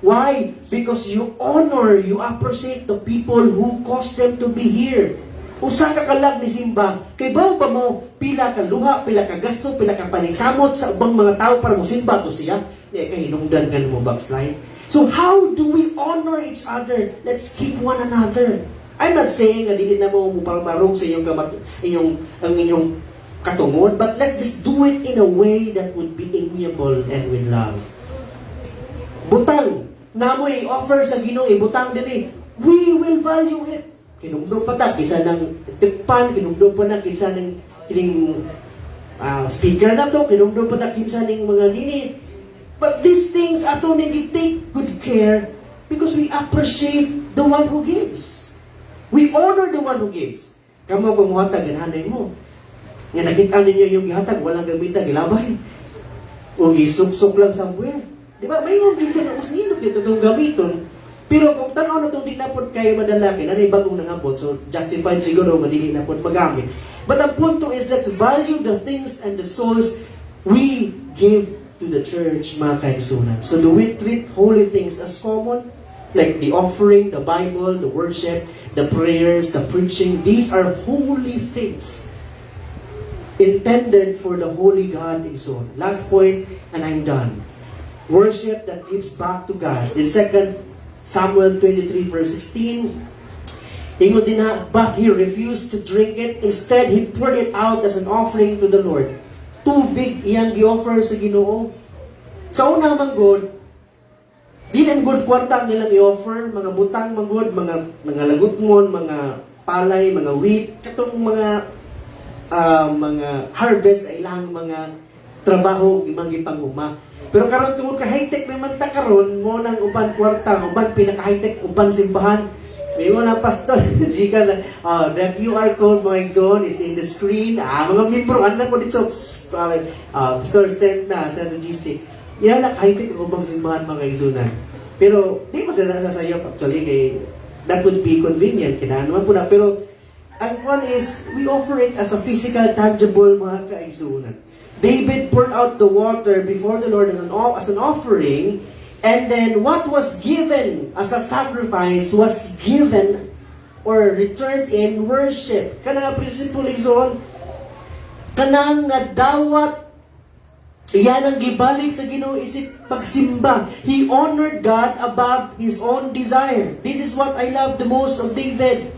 Why? Because you honor, you appreciate the people who caused them to be here. Usa ka kalag ni simba, kay bawo pa mo, pila ka luha, pila ka gasto, pila ka paningkamot sa ubang mga tao para mo simba to siya, kay hinungdan ka mo backslide. So how do we honor each other? Let's keep one another. I'm not saying na dili na mo muparmarong sa inyong katungod, but let's just do it in a way that would be amiable and with love. Butang, na mo i-offer sa Ginoo, butang din we will value it. Kinugdong pa ta, kisa ng tipan, kinugdong pa na, kisa ng speaker na to, kinugdong pa ta, kisa ng mga nini. But these things, ato nang take good care because we appreciate the one who gives. We honor the one who gives. Kamo kung muhatag, ganahanay mo. Nga nakita ninyo yung gihatag, walang gamitan, gilabay. O gisuk-suk lang somewhere. Di ba? May yung dito na mas nindot dito itong gamiton. Pero kung tanaw na itong di na po kayo madalaki, na bagong nangabot, so justified siguro, madili na po magamit. But ang punto is, let's value the things and the souls we give to the church, mga kaigsunan. So do we treat holy things as common? Like the offering, the Bible, the worship, the prayers, the preaching. These are holy things intended for the holy God in zone. Last point, and I'm done. Worship that gives back to God. In 2 Samuel 23 verse 16, ingon din na, but he refused to drink it. Instead, he poured it out as an offering to the Lord. Tubig iyang gi-offer sa Ginoo. Sa unang manggod, di na good kwarta nilang i-offer, mga butang manggod, mga lagutngon, mga palay, mga wheat, katong mga harvest ay lang mga trabaho gimang gipanguma. Pero karon tungod ka high-tech naman ta karon mo nang uban kwarta, uban pinaka high-tech, uban simbahan. May mga pastor, Gika na, the QR code mga zone is in the screen. Mga membro, anak ko dito, pastor send na sa GC. Yan na high-tech ang ubang simbahan mga kaizunan. Pero, di mo sila nasasayap actually kay that would be convenient. Kinaanuan po na. Pero, ang one is, we offer it as a physical, tangible mga kaizunan. David poured out the water before the Lord as an offering, and then what was given as a sacrifice was given or returned in worship. Kanang principle igsoon, kanang dawat iyan ang gibalik sa Ginoo isip pagsimba. He honored God above his own desire. This is what I love the most of David.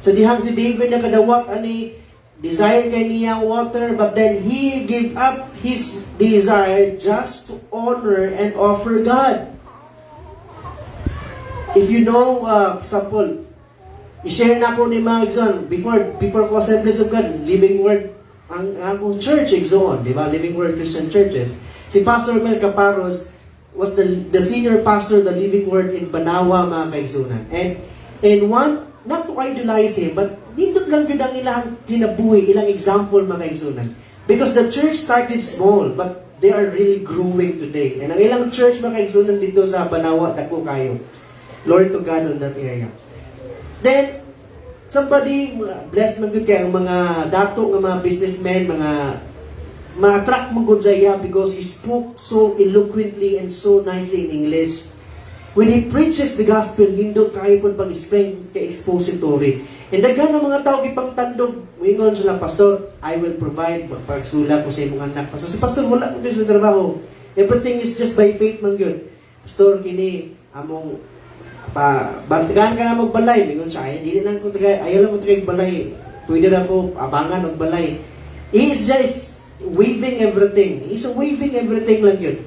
Sa dihang si David na kadawat ani desire kay niya water, but then he gave up his desire just to honor and offer God. If you know, for example, i-share na ko ni mga exon before ko Assemblies of God, Living Word, ang akong church exon, di ba? Living Word Christian Churches. Si Pastor Mel Caparos was the senior pastor of the Living Word in Banawa, mga kaigsunan. And one, not to idolize him, but nindot lang yun ang ilang kinabuhi, ilang example mga kaigsunan. Because the church started small, but they are really growing today. And ang ilang church mga kaigsunan dito sa Banawa, dako kayo. Glory to God on that area. Then, somebody, blessed man good kayo, mga dato ng mga businessmen, mga ma-attract mo good siya because he spoke so eloquently and so nicely in English. When he preaches the gospel, hindi kayo po pag-explain kay expository. And daghan ng mga tao ipang tandog, wingon sila, Pastor, I will provide pagsula ko sa imong anak. Pastor, si Pastor, wala ko sa trabaho. Everything is just by faith man yun. Pastor, kini, among bantagan ka na magbalay. Mingon siya, ayaw lang ko tagay balay. Pwede na ko abangan ng balay. He is just waving everything. He's waving everything lang yun.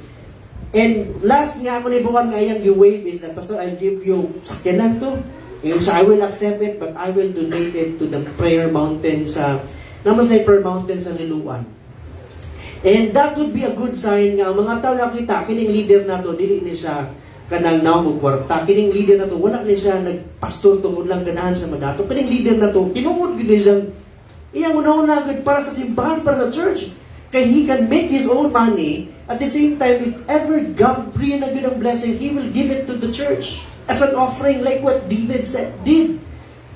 And last nga ako nibukan nga yung wave is that, Pastor, I'll give you sakyanan to. Yung siya, I will accept it, but I will donate it to the prayer mountain sa, namas na prayer mountain sa Liluan. And that would be a good sign nga, mga tao nakita, kining leader na to, dili ni siya kanang naamugwarta. Kining leader na to, wala ni siya nagpastor tungod lang ganahan sa madato. Kining leader na to, kinuod gud siyang iyang una-una gud para sa simbahan, para sa church. Kay he can make his own money, at the same time, if ever God bring na gud ang blessing, he will give it to the church as an offering like what David did.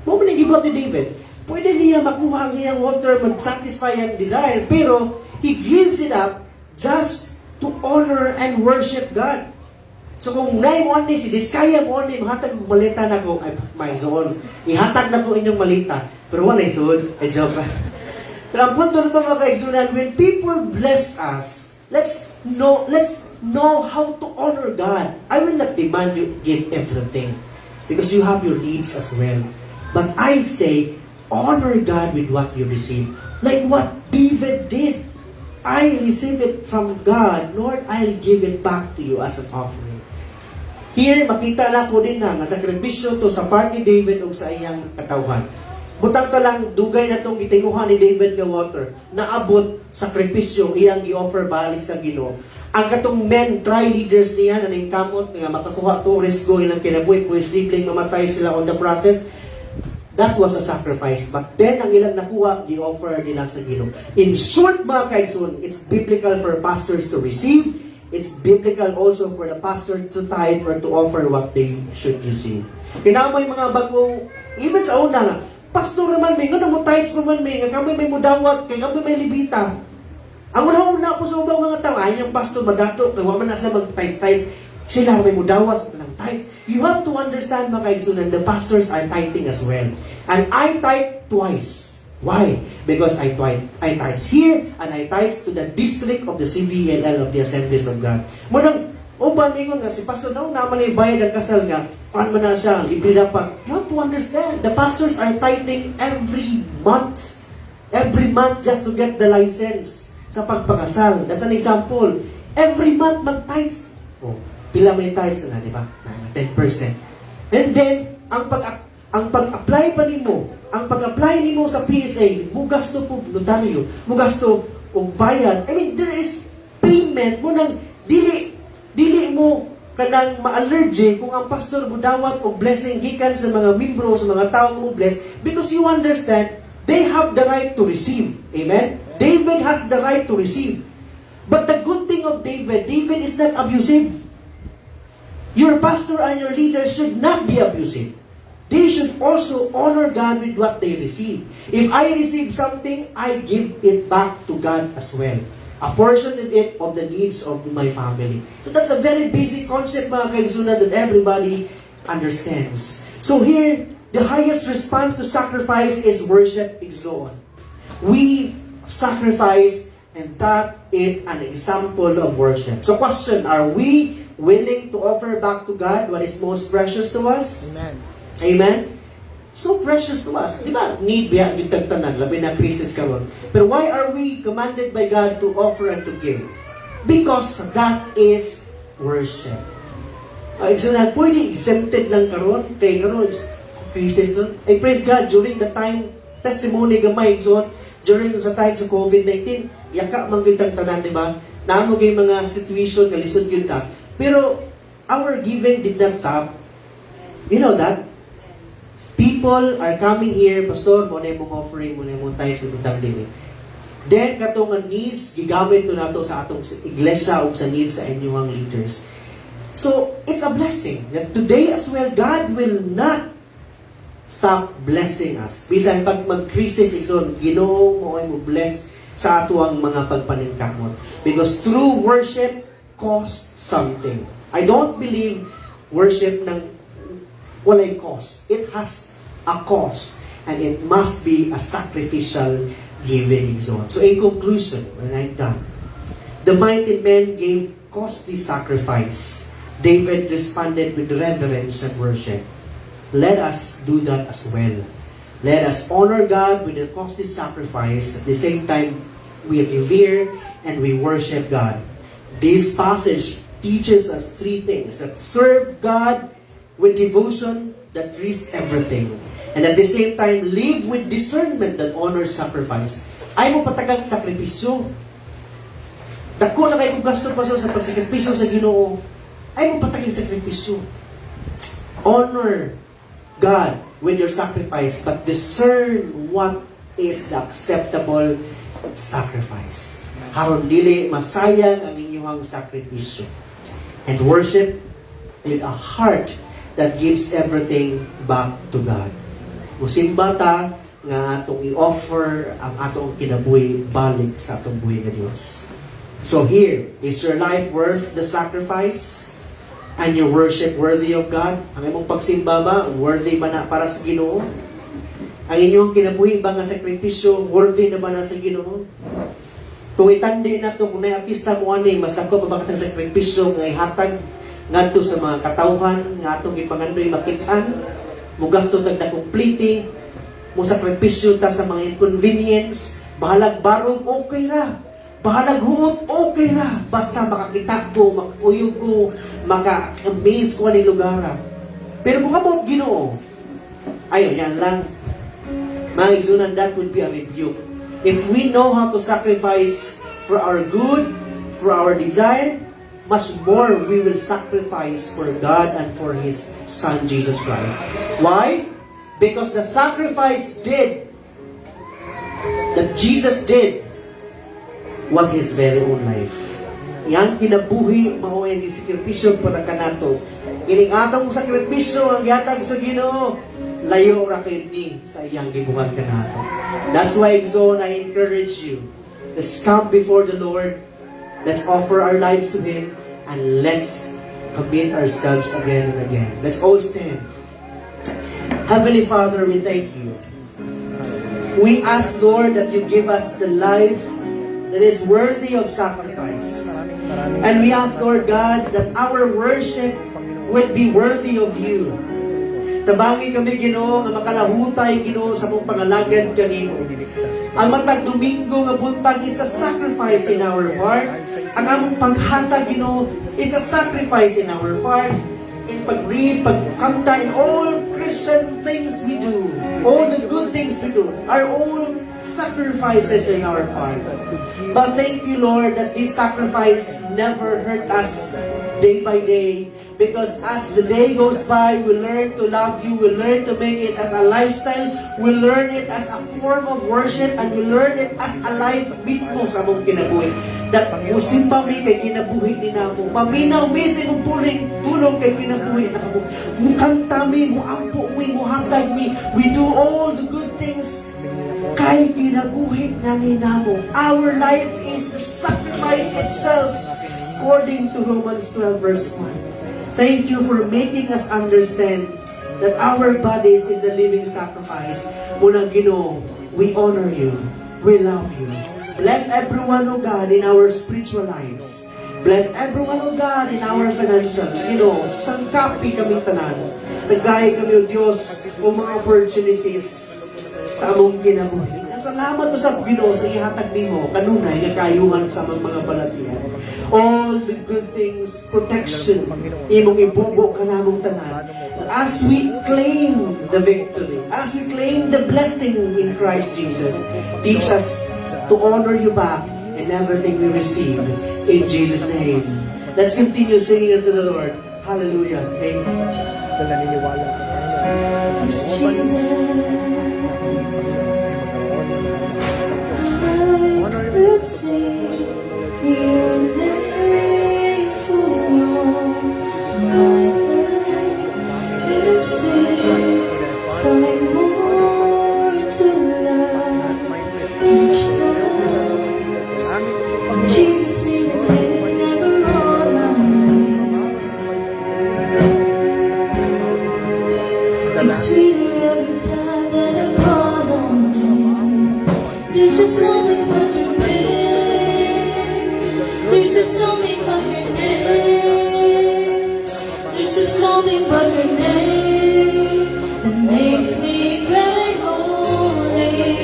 Mo man give out ni David. Pwede niya makuha ang iyang water, mag-satisfy ang desire, pero he gives it up just to honor and worship God. So kung naim one day, si Diskaya mo one day, mahatag malita na ko, ay, may zone. Ihatag na ko inyong malita. Pero wala isod. Ay, joke lang. Pero ang punto na ito mga kaigsunan, when people bless us, let's know how to honor God. I will not demand you give everything. Because you have your needs as well. But I say, honor God with what you receive. Like what David did. I receive it from God. Lord, I'll give it back to you as an offering. Here, makita na ko din na nga sakripisyo to sa part ni David o sa iyang katawhan. Butang ta lang, dugay na itong itinguhan ni David nga water. Naabot sakripisyo, iyang i-offer balik sa Ginoo. Ang katong men, tri-leaders niya, na ning kamot, nga makakuha to, risgo ilang kinabuhi, posibleng mamatay sila on the process. That was a sacrifice. But then, ang ilang nakuha, i-offer nila sa Ginoo. In short, mga kaigsoon, it's biblical for pastors to receive it's biblical also for the pastor to tithe or to offer what they should receive. Kaya may mga bagong, even sa una nga, pastor naman may, nga mo tithes naman may, nga kami may mudawat, kaya kami may libita. Ang una po sa ubang mga tao, ay yung pastor madato, kaya man na sila mag-tithes, sila may mudawat sa ng tithes. You have to understand mga kaigsunan, the pastors are tithing as well. And I tithe twice. Why? Because I tithes here, and I tithes to the district of the CVLL of the Assemblies of God. Munang, mingon nga, si pastor naman ay bayad ang kasal nga, paano man na siya, libre na pa. You have to understand, the pastors are tithing every month just to get the license sa pagpakasal. That's an example. Every month mag-tithes. Oh, pila may tithes na, di ba? 10%. And then, ang pag-apply pa nimo, ang pag-apply nimo sa PSA, mo gasto po notaryo, mo gasto og bayad. I mean, there is payment mo nang dili mo kanang ma-allergy kung ang pastor mo dawat og blessing gikan sa mga membro, sa mga taong mo bless, because you understand they have the right to receive. Amen? David has the right to receive. But the good thing of David is not abusive. Your pastor and your leader should not be abusive. They should also honor God with what they receive. If I receive something, I give it back to God as well. A portion of it of the needs of my family. So that's a very basic concept, mga kaigsunan, that everybody understands. So here, the highest response to sacrifice is worship exon. We sacrifice, and that is an example of worship. So question, are we willing to offer back to God what is most precious to us? Amen. Amen? So precious to us. Di ba? Need biya, gitagtanan, labi na crisis karon. But why are we commanded by God to offer and to give? Because that is worship. Example, pwede exempted lang karon, kay karon crisis nun. I praise God during the time, testimony gamay, so during sa time sa COVID-19, yaka mang gitagtanan, di ba? Naamo kay mga situation, kalisod yun ta. Pero our giving did not stop. You know that? People are coming here, Pastor, muna yung offering, muna yung tayo sa butang dili. Then, katong needs, gigamit to nato sa atong iglesia o sa needs sa inyong leaders. So, it's a blessing that today as well, God will not stop blessing us. Bisan pag mag-crisis, Ginoo mo ay mo bless sa ato ang mga pagpaningkamot. Because true worship costs something. I don't believe worship ng walay cost. It has a cost, and it must be a sacrificial giving zone. So in conclusion, when I'm done, the mighty men gave costly sacrifice. David responded with reverence and worship. Let us do that as well. Let us honor God with a costly sacrifice. At the same time, we revere and we worship God. This passage teaches us three things: that serve God with devotion that risks everything, and at the same time, live with discernment that honors sacrifice. Ay mo patagang sakripisyo. Dako na kayo kung gasto pa sa pagsakripisyo sa Ginoo. Ay mo patagang sakripisyo. Honor God with your sacrifice, but discern what is the acceptable sacrifice. Haron dili masayang ang inyong sakripisyo. And worship with a heart that gives everything back to God. Musimba ta nga atong i-offer ang atong kinabuhi balik sa atong buhi nga Dios. So here, is your life worth the sacrifice? And your worship worthy of God? Ang imong pagsimba ba, worthy ba na para sa Ginoo? Ang inyong kinabuhi ba nga sakripisyo, worthy na ba na sa Ginoo? Kung itandi na to, kung may artista mo ani, mas dako pa ba katang sakripisyo nga ihatag ngadto sa mga katawhan nga atong gipangandoy makitaan, mo gasto tagda complete, mo sakripisyo ta sa mga inconvenience, bahalag barong okay ra, bahalag huot okay ra, basta makakita ko, makuyog ko, maka-amaze ko ang lugar. Pero kung about Ginoo, ayo yan lang, mga igsunan, that would be a rebuke. If we know how to sacrifice for our good, for our desire, much more we will sacrifice for God and for His Son, Jesus Christ. Why? Because the sacrifice that Jesus did was His very own life. Iyang kinabuhi mao ang sakripisyo para kanato. Ining atong sakripisyo ang gihatag sa Ginoo, layo ra kay ni sa iyang gibuhat kanato. That's why Exxon, I encourage you. Let's come before the Lord. Let's offer our lives to Him and let's commit ourselves again and again. Let's all stand. Heavenly Father, we thank you. We ask, Lord, that you give us the life that is worthy of sacrifice. And we ask, Lord God, that our worship would be worthy of you. Tabangin kami, Ginoo, nga makalahutay, Ginoo, sa mong pangalagad kanimo. Ang matag Domingo nga buntag, it's a sacrifice in our part. Ang among paghatag, Ginoo, it's a sacrifice in our part. In pag-read, pagkanta, in all Christian things we do, all the good things we do, are all sacrifices in our part. But thank you, Lord, that this sacrifice never hurt us day by day. Because as the day goes by, we learn to love you, we learn to make it as a lifestyle, we learn it as a form of worship, and we learn it as a life mismo sa mong kinabuhi. That musimba mi kay kinabuhi ni namo. Maminaw mi sa imong tulong kay kinabuhi namo. Mukanta mi, muampo mi, muhatag mi. We do all the good things kay kinabuhi na ni namo. Our life is the sacrifice itself, according to Romans 12 verse 1. Thank you for making us understand that our bodies is a living sacrifice. Muna Ginoo, we honor you. We love you. Bless everyone, O God, in our spiritual lives. Bless everyone, O God, in our financial. Ginoo, sangkapi kami tanan. Nagay kami, O Diyos, o mga opportunities sa among kinabuhi. At salamat mo sa Ginoo sa ihatag nimo kanunay nga kayuhan sa among mga balatian. All the good things, protection, imong ibubo ka namong tanan. As we claim the victory, as we claim the blessing in Christ Jesus, teach us to honor you back in everything we receive. In Jesus' name. Let's continue singing unto the Lord. Hallelujah. Amen. Yes, Jesus. I could see your name for all my life. Could see, find more to love each time. Jesus, means it never all my life. It's sweeter every time that I call on you. There's just something about your name. There's just something about your name. There's just something about your name that makes me cry holy.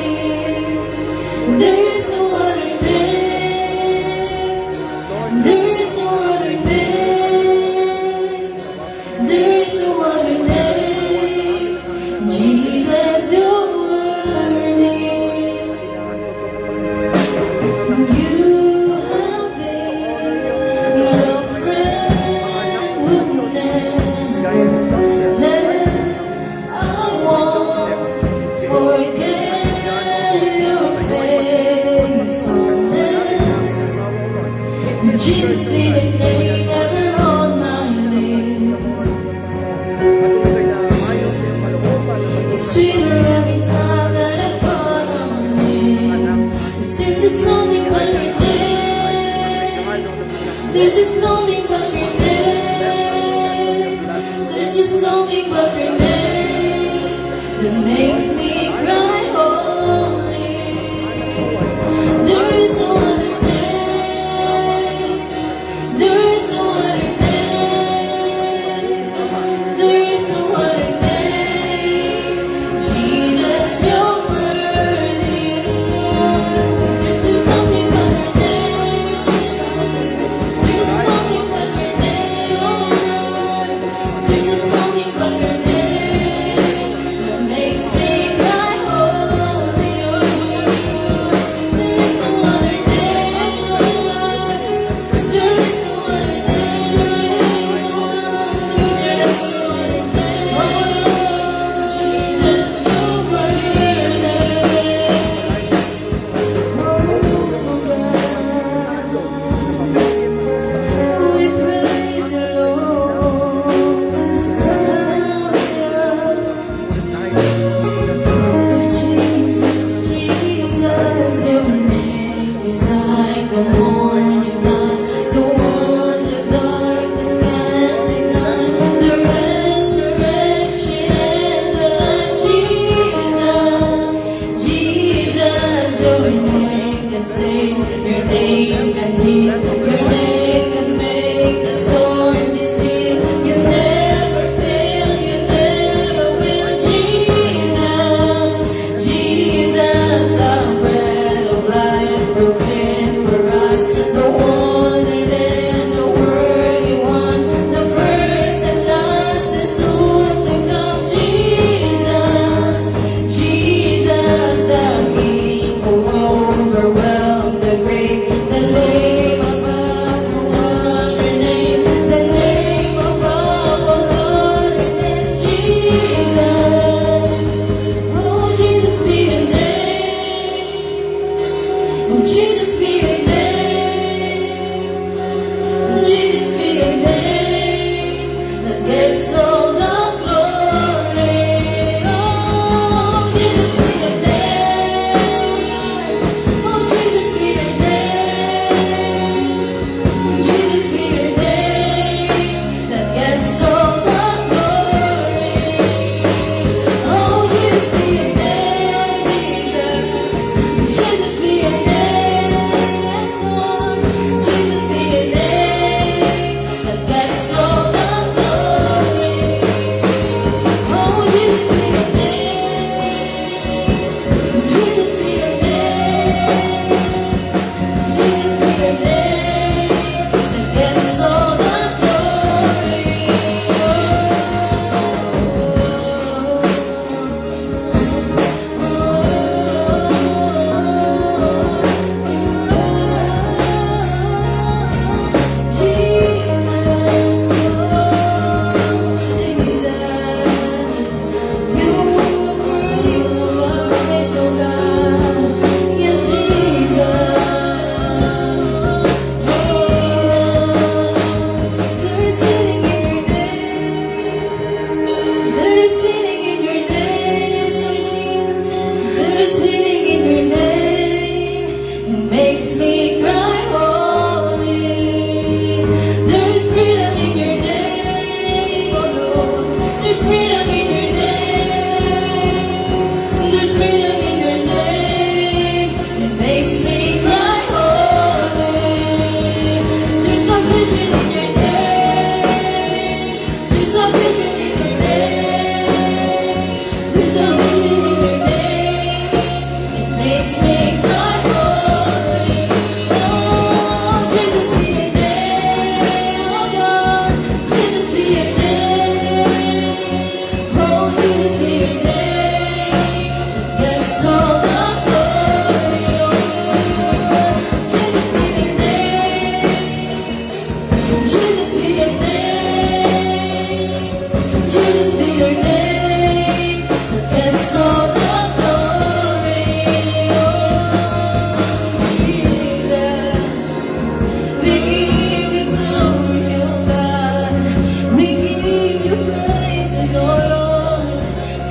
There is no other name. There is no other name. There is no other name. Jesus, you're worthy. You have been a friend who never left. I won't forget your faithfulness. Jesus be the name ever on my lips. It's sweeter every time that I call on you. 'Cause there's just something about your name. There's just something about your name. There's just something about your name that makes me cry holy. There is no other name. There is no other name. There is no other name. Jesus, you're worthy. There's just something about your name. There's just something about your name, oh Lord. There's just something about your name that makes me cry vision in your name. There's a vision in your name. There's a vision in your name. It makes me cry holy. Oh, Jesus be your name. Oh God, Jesus be your name. Oh, Jesus be your name. That's all the glory. Oh, Jesus be your name. Jesus be your name. Jesus be your name. That's all the glory. Oh, Jesus. We give you glory, oh God. We give you praises, oh Lord.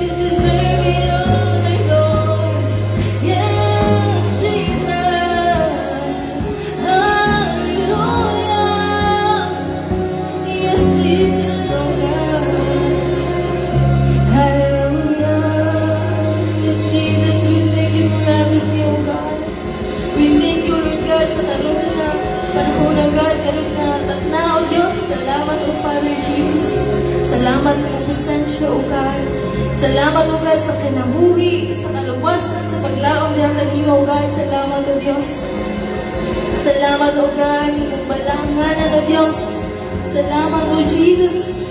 You deserve it all, my Lord. Yes, Jesus. Hallelujah. Yes, Jesus, oh God. Hallelujah. Yes, Jesus, we thank you for everything, oh God. We thank you, Lord God, sa karoon na panahon na God, karoon na tatnao, Diyos. Salamat, O Father Jesus. Salamat sa kapusensya, O God. Salamat, O God, sa kinabuhi, sa kaluwasan, sa paglaom niya kanino, O God. Salamat, O Diyos. Salamat, O God, sa nagbalangan, O Diyos. Salamat, O Jesus.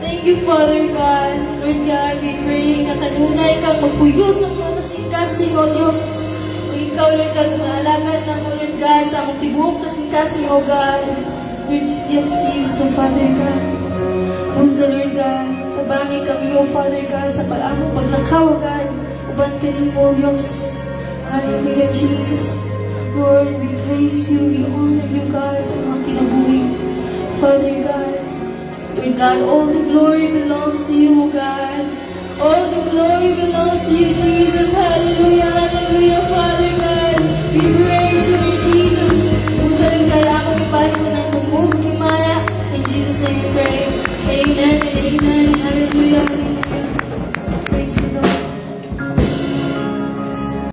Thank you, Father God. Lord God, we pray na kanunay kang magpuyos ang mga kasing-kasing, O Diyos. O ikaw, Lord God, maalagad ng Lord God sa among tibuok kasing-kasing, O God. Lord, yes, Jesus, O Father God. Musa, Lord God, tabangin kami, O Father God, sa among paglakaw, O God. Uban ka rin mo, Diyos. Hallelujah, Jesus. Lord, we praise you, we honor you, God, sa mga kinabuhi. Father God, Lord God, all the glory belongs to you, O God. All the glory belongs to you, Jesus. Hallelujah, hallelujah, Father God. We praise you, Lord Jesus. Kung sa iyong kailangan ibalik na ng tumog, kimaya. In Jesus' name we pray. Amen and amen. Hallelujah.